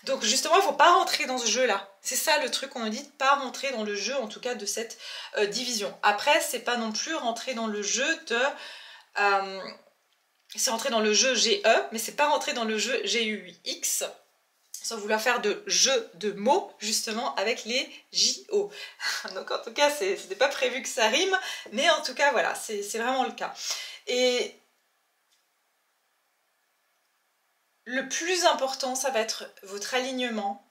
Donc justement, il ne faut pas rentrer dans ce jeu-là. C'est ça le truc qu'on nous dit, de pas rentrer dans le jeu, en tout cas de cette division. Après, c'est pas non plus rentrer dans le jeu de... c'est rentrer dans le jeu GE, mais c'est pas rentrer dans le jeu GUX, sans vouloir faire de jeu de mots, justement, avec les JO. Donc en tout cas, c'était pas prévu que ça rime, mais en tout cas, voilà, c'est vraiment le cas. Et le plus important, ça va être votre alignement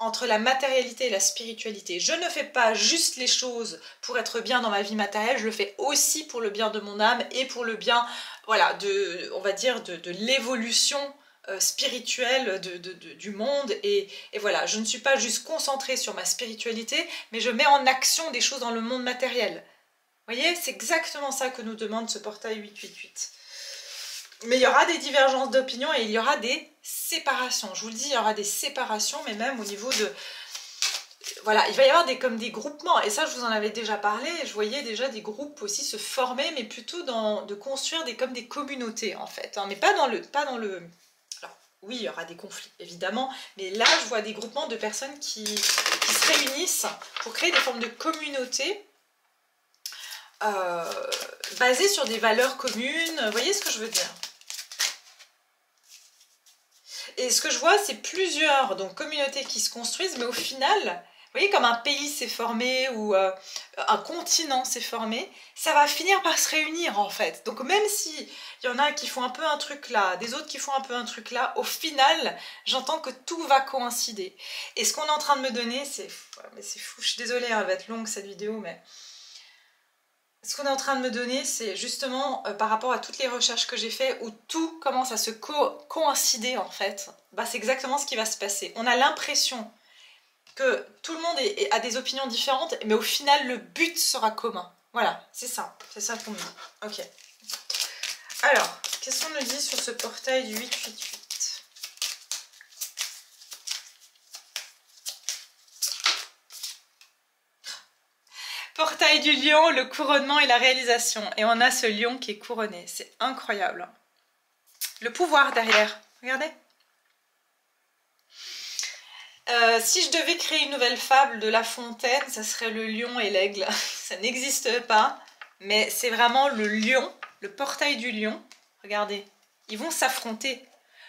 entre la matérialité et la spiritualité. Je ne fais pas juste les choses pour être bien dans ma vie matérielle, je le fais aussi pour le bien de mon âme et pour le bien, voilà, on va dire, de l'évolution spirituelle du monde. Et voilà, je ne suis pas juste concentrée sur ma spiritualité, mais je mets en action des choses dans le monde matériel. Vous voyez, c'est exactement ça que nous demande ce portail 888. Mais il y aura des divergences d'opinion et il y aura des séparations. Je vous le dis, il y aura des séparations, mais même au niveau de... Voilà, il va y avoir comme des groupements. Et ça, je vous en avais déjà parlé. Je voyais déjà des groupes aussi se former, mais plutôt de construire comme des communautés, en fait. Hein, mais pas dans le... Alors, oui, il y aura des conflits, évidemment. Mais là, je vois des groupements de personnes qui se réunissent pour créer des formes de communautés basées sur des valeurs communes. Vous voyez ce que je veux dire? Et ce que je vois, c'est plusieurs communautés qui se construisent, mais au final, vous voyez, comme un pays s'est formé ou un continent s'est formé, ça va finir par se réunir en fait. Donc même s'il y en a qui font un peu un truc là, des autres qui font un peu un truc là, au final, j'entends que tout va coïncider. Et ce qu'on est en train de me donner, c'est fou, je suis désolée, hein, elle va être longue cette vidéo, mais... Ce qu'on est en train de me donner, c'est justement par rapport à toutes les recherches que j'ai faites où tout commence à se coïncider en fait, bah, c'est exactement ce qui va se passer. On a l'impression que tout le monde a des opinions différentes, mais au final le but sera commun. Voilà, c'est ça qu'on me dit. Ok. Alors, qu'est-ce qu'on nous dit sur ce portail du 888 ? Portail du lion, le couronnement et la réalisation. Et on a ce lion qui est couronné. C'est incroyable. Le pouvoir derrière. Regardez. Si je devais créer une nouvelle fable de La Fontaine, ça serait le lion et l'aigle. Ça n'existe pas. Mais c'est vraiment le lion, le portail du lion. Regardez. Ils vont s'affronter.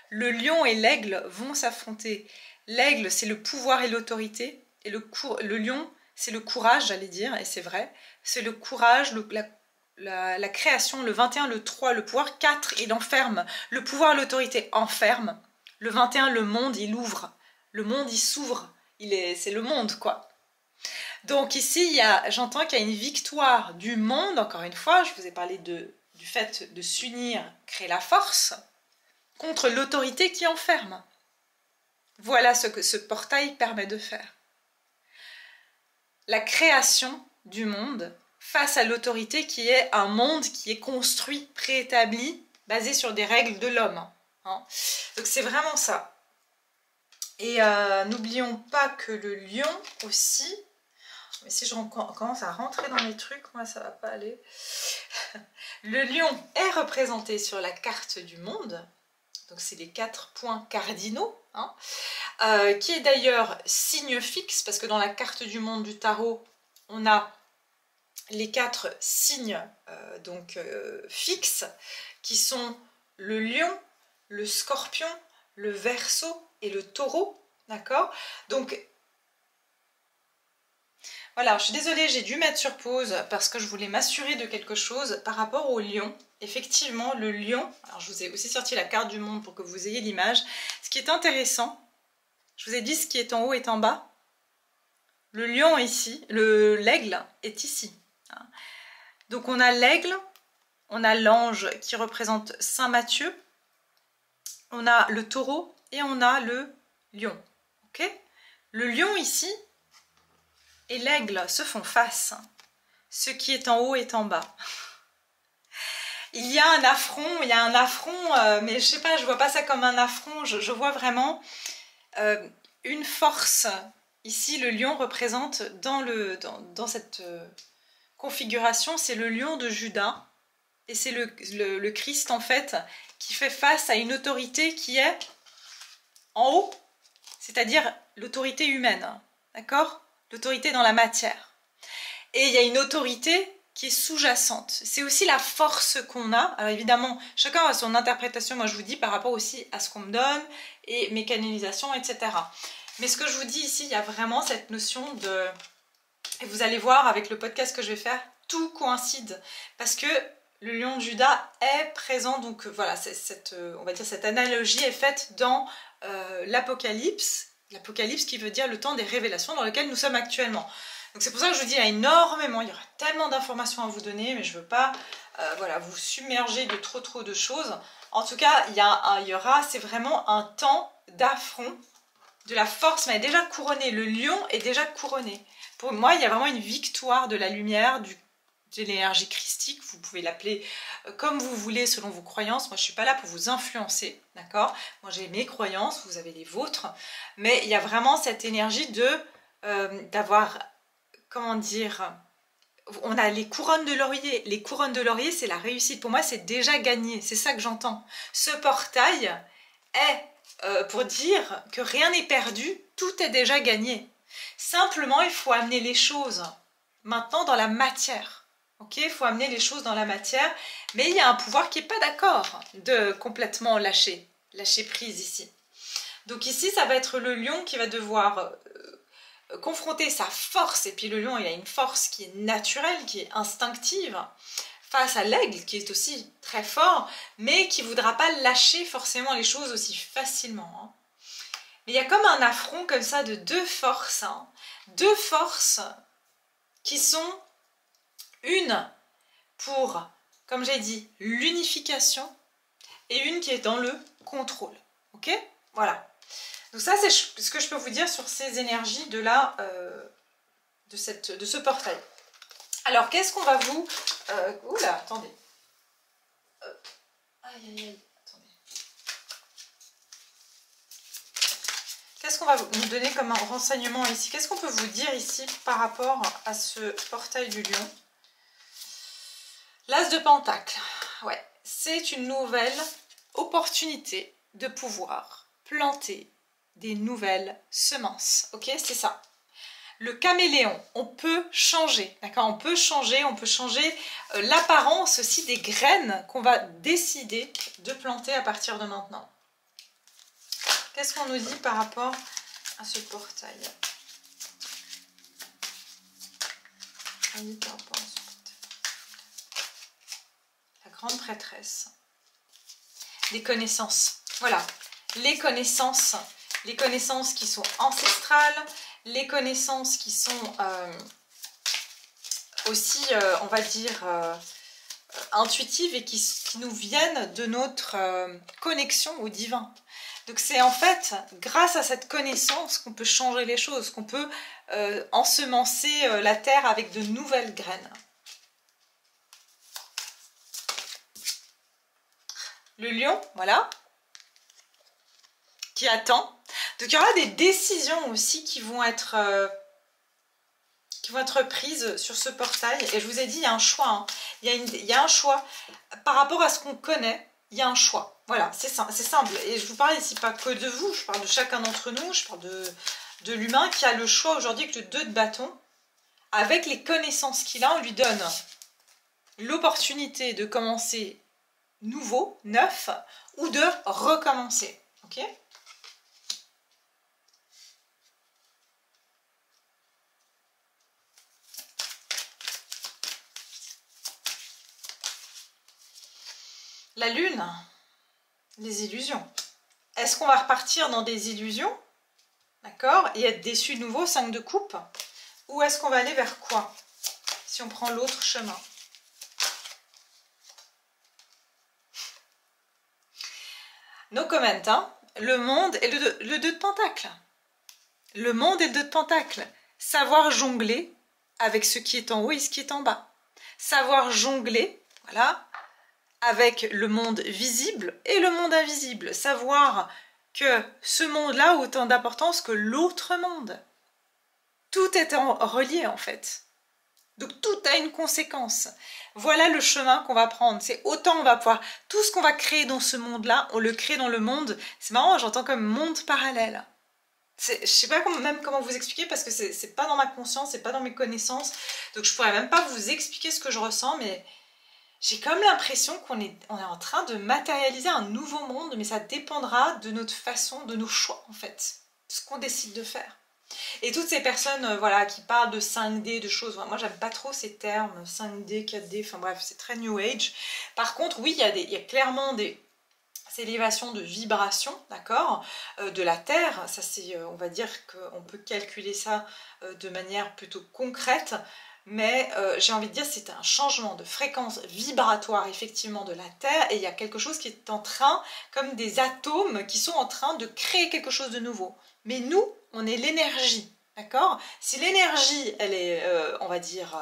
Le lion et l'aigle vont s'affronter. L'aigle, c'est le pouvoir et l'autorité. Et le lion... c'est le courage, j'allais dire, et c'est vrai. C'est le courage, la création, le 21, le 3, le pouvoir, 4, il enferme. Le pouvoir, l'autorité enferme. Le 21, le monde, il ouvre. Le monde, il s'ouvre. C'est le monde, quoi. Donc ici, j'entends qu'il y a une victoire du monde, encore une fois, je vous ai parlé du fait de s'unir, créer la force, contre l'autorité qui enferme. Voilà ce que ce portail permet de faire. La création du monde face à l'autorité qui est un monde qui est construit, préétabli, basé sur des règles de l'homme. Hein. Donc c'est vraiment ça. Et n'oublions pas que le lion aussi, mais si je commence à rentrer dans les trucs, moi ça va pas aller. Le lion est représenté sur la carte du monde, donc c'est les 4 points cardinaux, hein, qui est d'ailleurs signe fixe, parce que dans la carte du monde du tarot, on a les 4 signes fixes, qui sont le lion, le scorpion, le verseau et le taureau, d'accord? Donc, voilà, je suis désolée, j'ai dû mettre sur pause parce que je voulais m'assurer de quelque chose par rapport au lion. Effectivement, le lion, alors je vous ai aussi sorti la carte du monde pour que vous ayez l'image. Ce qui est intéressant, je vous ai dit ce qui est en haut est en bas. Le lion ici, l'aigle est ici. Donc on a l'aigle, on a l'ange qui représente Saint Matthieu, on a le taureau et on a le lion. Ok? Le lion ici et l'aigle se font face. Ce qui est en haut est en bas. Il y a un affront, mais je sais pas, je vois pas ça comme un affront, je vois vraiment une force. Ici, le lion représente dans cette configuration, c'est le lion de Juda, et c'est le Christ en fait, qui fait face à une autorité qui est en haut, c'est-à-dire l'autorité humaine, d'accord? L'autorité dans la matière. Et il y a une autorité qui est sous-jacente. C'est aussi la force qu'on a. Alors évidemment, chacun a son interprétation, moi je vous dis, par rapport aussi à ce qu'on me donne, et mes canalisations, etc. Mais ce que je vous dis ici, il y a vraiment cette notion de... Et vous allez voir avec le podcast que je vais faire, tout coïncide. Parce que le lion de Juda est présent, donc voilà, on va dire cette analogie est faite dans l'Apocalypse. L'Apocalypse qui veut dire le temps des révélations dans lequel nous sommes actuellement. Donc c'est pour ça que je vous dis, il y a énormément, il y aura tellement d'informations à vous donner, mais je ne veux pas voilà, vous submerger de trop de choses. En tout cas, c'est vraiment un temps d'affront, de la force, mais elle est déjà couronnée. Le lion est déjà couronné. Pour moi, il y a vraiment une victoire de la lumière, de l'énergie christique, vous pouvez l'appeler comme vous voulez selon vos croyances. Moi je ne suis pas là pour vous influencer, d'accord? Moi j'ai mes croyances, vous avez les vôtres, mais il y a vraiment cette énergie d'avoir, comment dire, on a les couronnes de laurier. Les couronnes de laurier, c'est la réussite. Pour moi, c'est déjà gagné, c'est ça que j'entends. Ce portail est pour dire que rien n'est perdu, tout est déjà gagné. Simplement, il faut amener les choses maintenant dans la matière. Ok, il faut amener les choses dans la matière, mais il y a un pouvoir qui n'est pas d'accord de complètement lâcher prise ici. Donc ici, ça va être le lion qui va devoir confronter sa force, et puis le lion, il a une force qui est naturelle, qui est instinctive, face à l'aigle, qui est aussi très fort, mais qui ne voudra pas lâcher forcément les choses aussi facilement. Hein. Mais il y a comme un affront comme ça de deux forces, hein. Deux forces qui sont une pour, comme j'ai dit, l'unification et une qui est dans le contrôle. Ok? Voilà. Donc ça, c'est ce que je peux vous dire sur ces énergies de ce portail. Alors, qu'est-ce qu'on va vous... oula, attendez. Aïe, aïe, aïe. Qu'est-ce qu'on va nous donner comme un renseignement ici? Qu'est-ce qu'on peut vous dire ici par rapport à ce portail du lion? L'As de Pentacle, ouais, c'est une nouvelle opportunité de pouvoir planter des nouvelles semences, ok, c'est ça. Le caméléon, on peut changer, d'accord, on peut changer l'apparence aussi des graines qu'on va décider de planter à partir de maintenant. Qu'est-ce qu'on nous dit par rapport à ce portail? grande prêtresse. Des connaissances. Voilà, les connaissances qui sont ancestrales, les connaissances qui sont aussi, on va dire, intuitives et qui nous viennent de notre connexion au divin. Donc c'est en fait grâce à cette connaissance qu'on peut changer les choses, qu'on peut ensemencer la terre avec de nouvelles graines. Le lion, voilà, qui attend. Donc il y aura des décisions aussi qui vont être prises sur ce portail. Et je vous ai dit, il y a un choix. Hein. Il y a un choix. Par rapport à ce qu'on connaît, il y a un choix. Voilà, c'est simple. Et je vous parle ici pas que de vous, je parle de chacun d'entre nous, je parle de l'humain qui a le choix aujourd'hui avec le 2 de bâton. Avec les connaissances qu'il a, on lui donne l'opportunité de commencer nouveau, neuf, ou de recommencer. Ok ? La lune, les illusions. Est-ce qu'on va repartir dans des illusions, d'accord, et être déçu de nouveau, 5 de coupe, ou est-ce qu'on va aller vers quoi, si on prend l'autre chemin? No comment, hein. Le monde et le 2 de pentacle. Le monde et le 2 de pentacle. Savoir jongler avec ce qui est en haut et ce qui est en bas. Savoir jongler, voilà, avec le monde visible et le monde invisible. Savoir que ce monde-là a autant d'importance que l'autre monde. Tout est relié en fait. Donc tout a une conséquence. Voilà le chemin qu'on va prendre. C'est autant on va pouvoir... Tout ce qu'on va créer dans ce monde-là, on le crée dans le monde. C'est marrant, j'entends comme monde parallèle. Je ne sais pas même comment vous expliquer parce que c'est pas dans ma conscience, c'est pas dans mes connaissances. Donc je pourrais même pas vous expliquer ce que je ressens, mais j'ai comme l'impression qu'on est en train de matérialiser un nouveau monde, mais ça dépendra de notre façon, de nos choix en fait, de ce qu'on décide de faire. Et toutes ces personnes voilà, qui parlent de 5D, de choses, moi j'aime pas trop ces termes, 5D, 4D, enfin bref, c'est très New Age. Par contre, oui, il y a clairement des élévations de vibrations, d'accord, de la Terre. Ça c'est, on va dire qu'on peut calculer ça de manière plutôt concrète, mais j'ai envie de dire c'est un changement de fréquence vibratoire effectivement de la Terre, et il y a quelque chose qui est en train, comme des atomes qui sont en train de créer quelque chose de nouveau. Mais nous, on est l'énergie, d'accord? Si l'énergie, elle est, on va dire,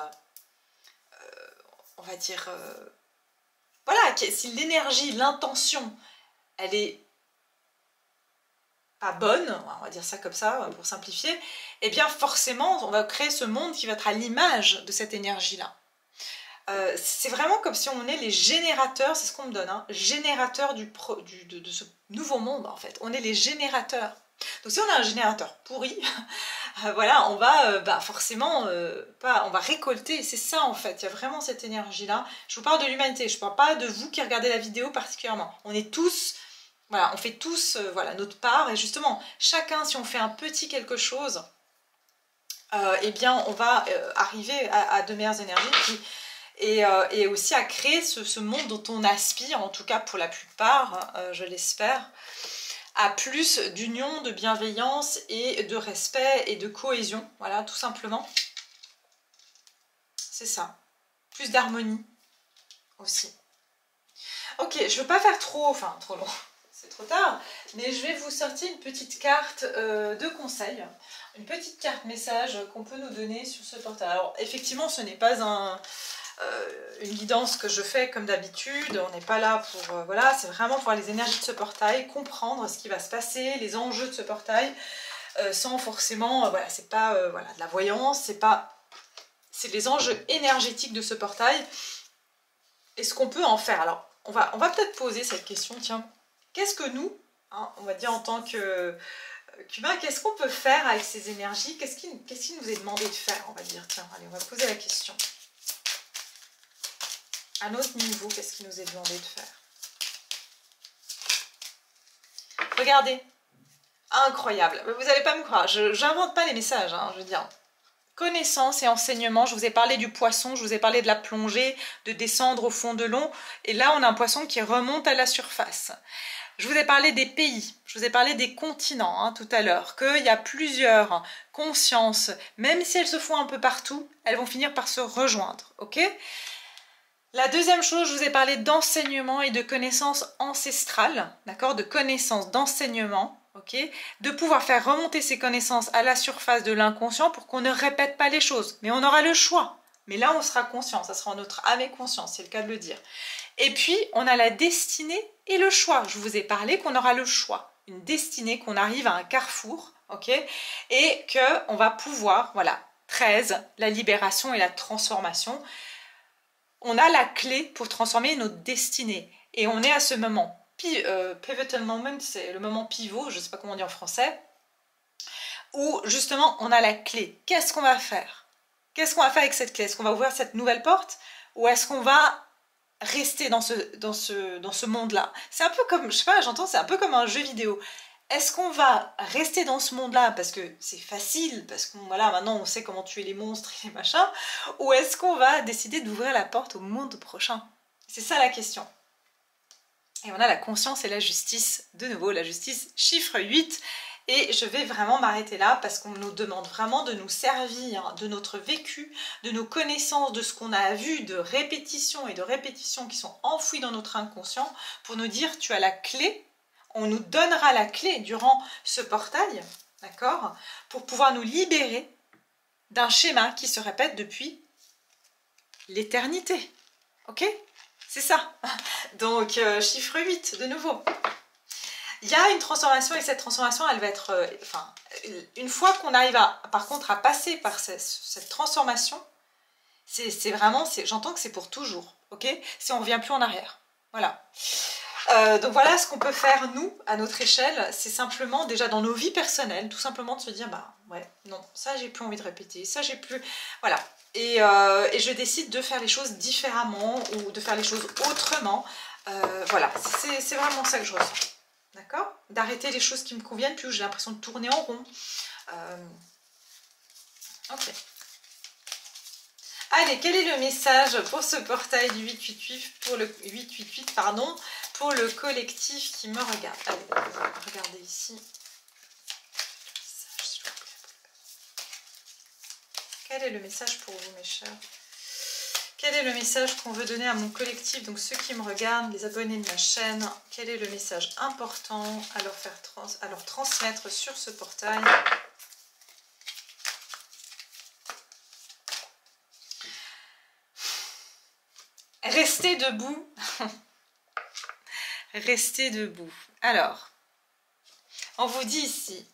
voilà, si l'énergie, l'intention, elle est pas bonne, on va dire ça comme ça, pour simplifier, eh bien forcément, on va créer ce monde qui va être à l'image de cette énergie-là. C'est vraiment comme si on est les générateurs, c'est ce qu'on me donne, hein, générateurs de ce nouveau monde en fait. On est les générateurs. Donc si on a un générateur pourri, voilà, on va forcément, on va récolter, c'est ça en fait, il y a vraiment cette énergie-là. Je vous parle de l'humanité, je ne parle pas de vous qui regardez la vidéo particulièrement. On est tous, voilà, on fait tous voilà, notre part, et justement, chacun, si on fait un petit quelque chose, eh bien on va arriver à de meilleures énergies, et aussi à créer ce monde dont on aspire, en tout cas pour la plupart, je l'espère, à plus d'union, de bienveillance et de respect et de cohésion, voilà, tout simplement. C'est ça. Plus d'harmonie aussi. Ok, je ne veux pas faire trop long, c'est trop tard, mais je vais vous sortir une petite carte de conseil, une petite carte message qu'on peut nous donner sur ce portail. Alors, effectivement, ce n'est pas une guidance que je fais comme d'habitude, on n'est pas là pour... voilà, c'est vraiment pour voir les énergies de ce portail, comprendre ce qui va se passer, les enjeux de ce portail, sans forcément... voilà, c'est pas voilà, de la voyance, c'est les enjeux énergétiques de ce portail, et ce qu'on peut en faire. Alors, on va peut-être poser cette question, tiens, qu'est-ce que nous, hein, on va dire en tant qu'humain, qu'est-ce qu'on peut faire avec ces énergies? Qu'est-ce qui nous est demandé de faire, on va dire? Tiens, allez, on va poser la question. À notre niveau, qu'est-ce qui nous est demandé de faire? Regardez, incroyable. Vous n'allez pas me croire, je n'invente pas les messages, hein, je veux dire. connaissance et enseignement. Je vous ai parlé du poisson, je vous ai parlé de la plongée, de descendre au fond de l'eau. Et là, on a un poisson qui remonte à la surface. Je vous ai parlé des pays, je vous ai parlé des continents hein, tout à l'heure, qu'il y a plusieurs consciences, même si elles se font un peu partout, elles vont finir par se rejoindre, ok? La deuxième chose, je vous ai parlé d'enseignement et de connaissances ancestrales, d'accord? De connaissances, d'enseignement, ok? De pouvoir faire remonter ces connaissances à la surface de l'inconscient pour qu'on ne répète pas les choses, mais on aura le choix. Mais là, on sera conscient, ça sera notre âme et conscience, c'est le cas de le dire. Et puis, on a la destinée et le choix. Je vous ai parlé qu'on aura le choix. Une destinée, qu'on arrive à un carrefour, ok? Et qu'on va pouvoir, voilà, 13, la libération et la transformation. On a la clé pour transformer notre destinée. Et on est à ce moment, pivotal moment, c'est le moment pivot, je ne sais pas comment on dit en français, où justement, on a la clé. Qu'est-ce qu'on va faire? Qu'est-ce qu'on va faire avec cette clé? Est-ce qu'on va ouvrir cette nouvelle porte? Ou est-ce qu'on va rester dans ce monde-là? C'est un peu comme, je sais pas, j'entends, c'est un peu comme un jeu vidéo. Est-ce qu'on va rester dans ce monde-là parce que c'est facile, parce que voilà, maintenant on sait comment tuer les monstres et les machins, ou est-ce qu'on va décider d'ouvrir la porte au monde prochain? C'est ça la question. Et on a la conscience et la justice, de nouveau, la justice chiffre 8, et je vais vraiment m'arrêter là parce qu'on nous demande vraiment de nous servir de notre vécu, de nos connaissances, de ce qu'on a vu, de répétitions et de répétitions qui sont enfouies dans notre inconscient pour nous dire tu as la clé, on nous donnera la clé durant ce portail, d'accord, pour pouvoir nous libérer d'un schéma qui se répète depuis l'éternité, ok? C'est ça. Donc chiffre 8 de nouveau. Il y a une transformation et cette transformation, elle va être... une fois qu'on arrive par contre à passer par cette transformation, c'est vraiment... J'entends que c'est pour toujours, ok? Si on ne revient plus en arrière. Voilà. Donc voilà ce qu'on peut faire, nous, à notre échelle. C'est simplement, déjà dans nos vies personnelles, tout simplement de se dire, bah ouais, non, ça j'ai plus envie de répéter, ça j'ai plus... Voilà. Et je décide de faire les choses différemment ou de faire les choses autrement. Voilà, c'est vraiment ça que je ressens. D'accord? D'arrêter les choses qui me conviennent plus, où j'ai l'impression de tourner en rond. Ok. Allez, quel est le message pour ce portail du 888, pour le 888, pardon, pour le collectif qui me regarde? Allez, regardez ici. Quel est le message pour vous, mes chers? Quel est le message qu'on veut donner à mon collectif, donc ceux qui me regardent, les abonnés de ma chaîne? Quel est le message important à leur transmettre sur ce portail? Restez debout. Restez debout. Alors, on vous dit ici,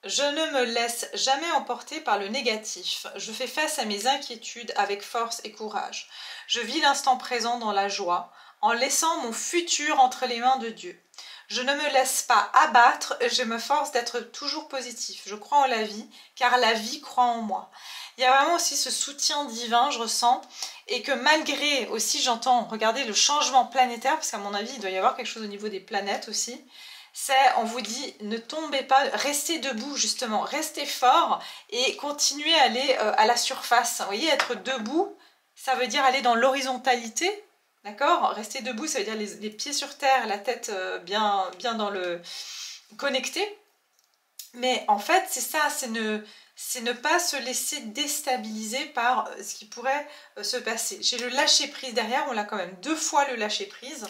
je ne me laisse jamais emporter par le négatif. Je fais face à mes inquiétudes avec force et courage. Je vis l'instant présent dans la joie, en laissant mon futur entre les mains de Dieu. Je ne me laisse pas abattre, je me force d'être toujours positif. Je crois en la vie, car la vie croit en moi. Il y a vraiment aussi ce soutien divin, je ressens, et que malgré aussi, j'entends, regardez le changement planétaire, parce qu'à mon avis, il doit y avoir quelque chose au niveau des planètes aussi, c'est, on vous dit, ne tombez pas, restez debout justement, restez fort et continuez à aller à la surface. Vous voyez, être debout, ça veut dire aller dans l'horizontalité, d'accord? Rester debout, ça veut dire les pieds sur terre, la tête bien dans le connecté. Mais en fait, c'est ça, c'est ne pas se laisser déstabiliser par ce qui pourrait se passer. J'ai le lâcher-prise derrière, on l'a quand même 2 fois le lâcher-prise.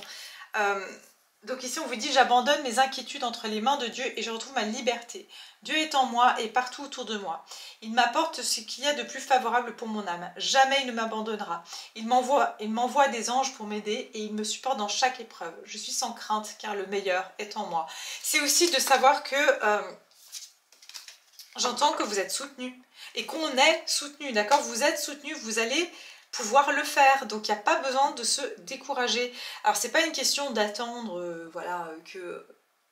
Donc ici on vous dit j'abandonne mes inquiétudes entre les mains de Dieu et je retrouve ma liberté. Dieu est en moi et partout autour de moi. Il m'apporte ce qu'il y a de plus favorable pour mon âme. Jamais il ne m'abandonnera. Il m'envoie des anges pour m'aider et il me supporte dans chaque épreuve. Je suis sans crainte car le meilleur est en moi. C'est aussi de savoir que j'entends que vous êtes soutenu et qu'on est soutenu, d'accord? Vous êtes soutenu, vous allez pouvoir le faire, donc il n'y a pas besoin de se décourager. Alors c'est pas une question d'attendre voilà, qu'il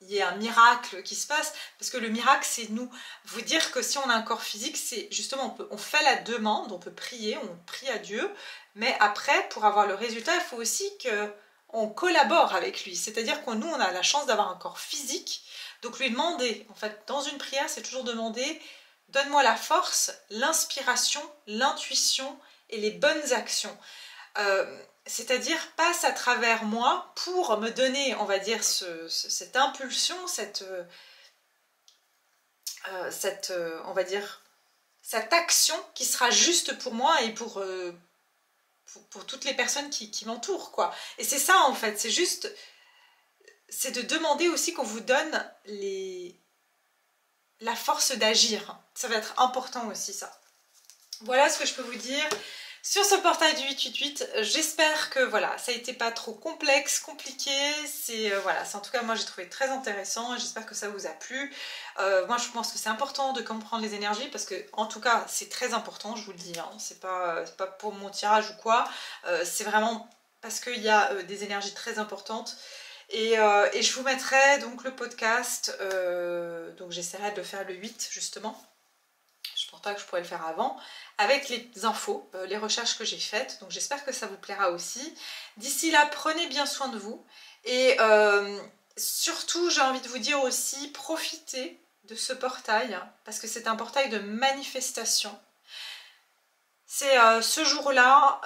y ait un miracle qui se passe, parce que le miracle c'est nous. Vous dire que si on a un corps physique, c'est justement on fait la demande, on peut prier, on prie à Dieu, mais après pour avoir le résultat il faut aussi qu'on collabore avec lui, c'est-à-dire que nous on a la chance d'avoir un corps physique, donc lui demander, en fait dans une prière c'est toujours demander donne-moi la force, l'inspiration, l'intuition et les bonnes actions. C'est-à-dire passe à travers moi pour me donner, on va dire, cette impulsion, on va dire, cette action qui sera juste pour moi et pour toutes les personnes qui m'entourent, quoi. Et c'est ça, en fait, c'est juste, c'est de demander aussi qu'on vous donne la force d'agir. Ça va être important aussi, ça. Voilà ce que je peux vous dire sur ce portail du 888. J'espère que voilà, ça n'était pas trop complexe, compliqué. Voilà, en tout cas moi j'ai trouvé très intéressant. J'espère que ça vous a plu. Moi je pense que c'est important de comprendre les énergies parce que en tout cas c'est très important, je vous le dis. Hein. C'est pas pour mon tirage ou quoi. C'est vraiment parce qu'il y a des énergies très importantes. Et je vous mettrai donc le podcast. Donc j'essaierai de le faire le 8 justement. Je pense pas que je pourrais le faire avant, avec les infos, les recherches que j'ai faites. Donc j'espère que ça vous plaira aussi. D'ici là, prenez bien soin de vous. Et surtout, j'ai envie de vous dire aussi, profitez de ce portail, hein, parce que c'est un portail de manifestation. C'est ce jour-là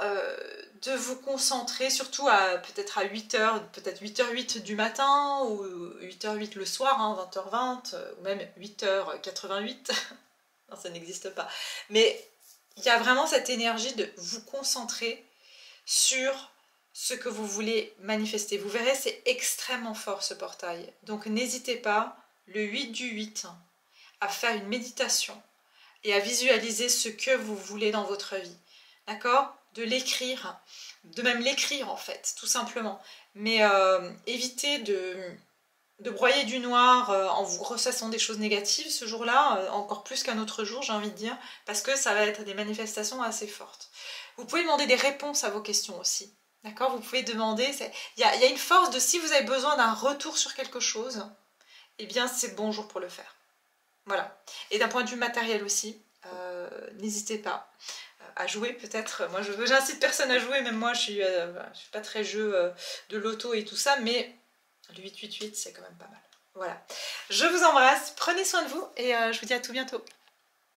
de vous concentrer, surtout peut-être à 8h, peut-être 8h08 du matin, ou 8h08 le soir, hein, 20h20, ou même 8h88. Non, ça n'existe pas. Mais il y a vraiment cette énergie de vous concentrer sur ce que vous voulez manifester. Vous verrez, c'est extrêmement fort ce portail. Donc n'hésitez pas, le 8 du 8, à faire une méditation et à visualiser ce que vous voulez dans votre vie. D'accord? De l'écrire, de même l'écrire en fait, tout simplement. Mais évitez de broyer du noir en vous ressassant des choses négatives ce jour-là, encore plus qu'un autre jour, j'ai envie de dire, parce que ça va être des manifestations assez fortes. Vous pouvez demander des réponses à vos questions aussi, d'accord? Vous pouvez demander, il y a une force de si vous avez besoin d'un retour sur quelque chose, eh bien c'est le bon jour pour le faire. Voilà. Et d'un point de vue matériel aussi, n'hésitez pas à jouer peut-être. Moi, j'incite personne à jouer, même moi, je suis pas très jeu de loto et tout ça, mais le 888, c'est quand même pas mal. Voilà. Je vous embrasse, prenez soin de vous et je vous dis à tout bientôt.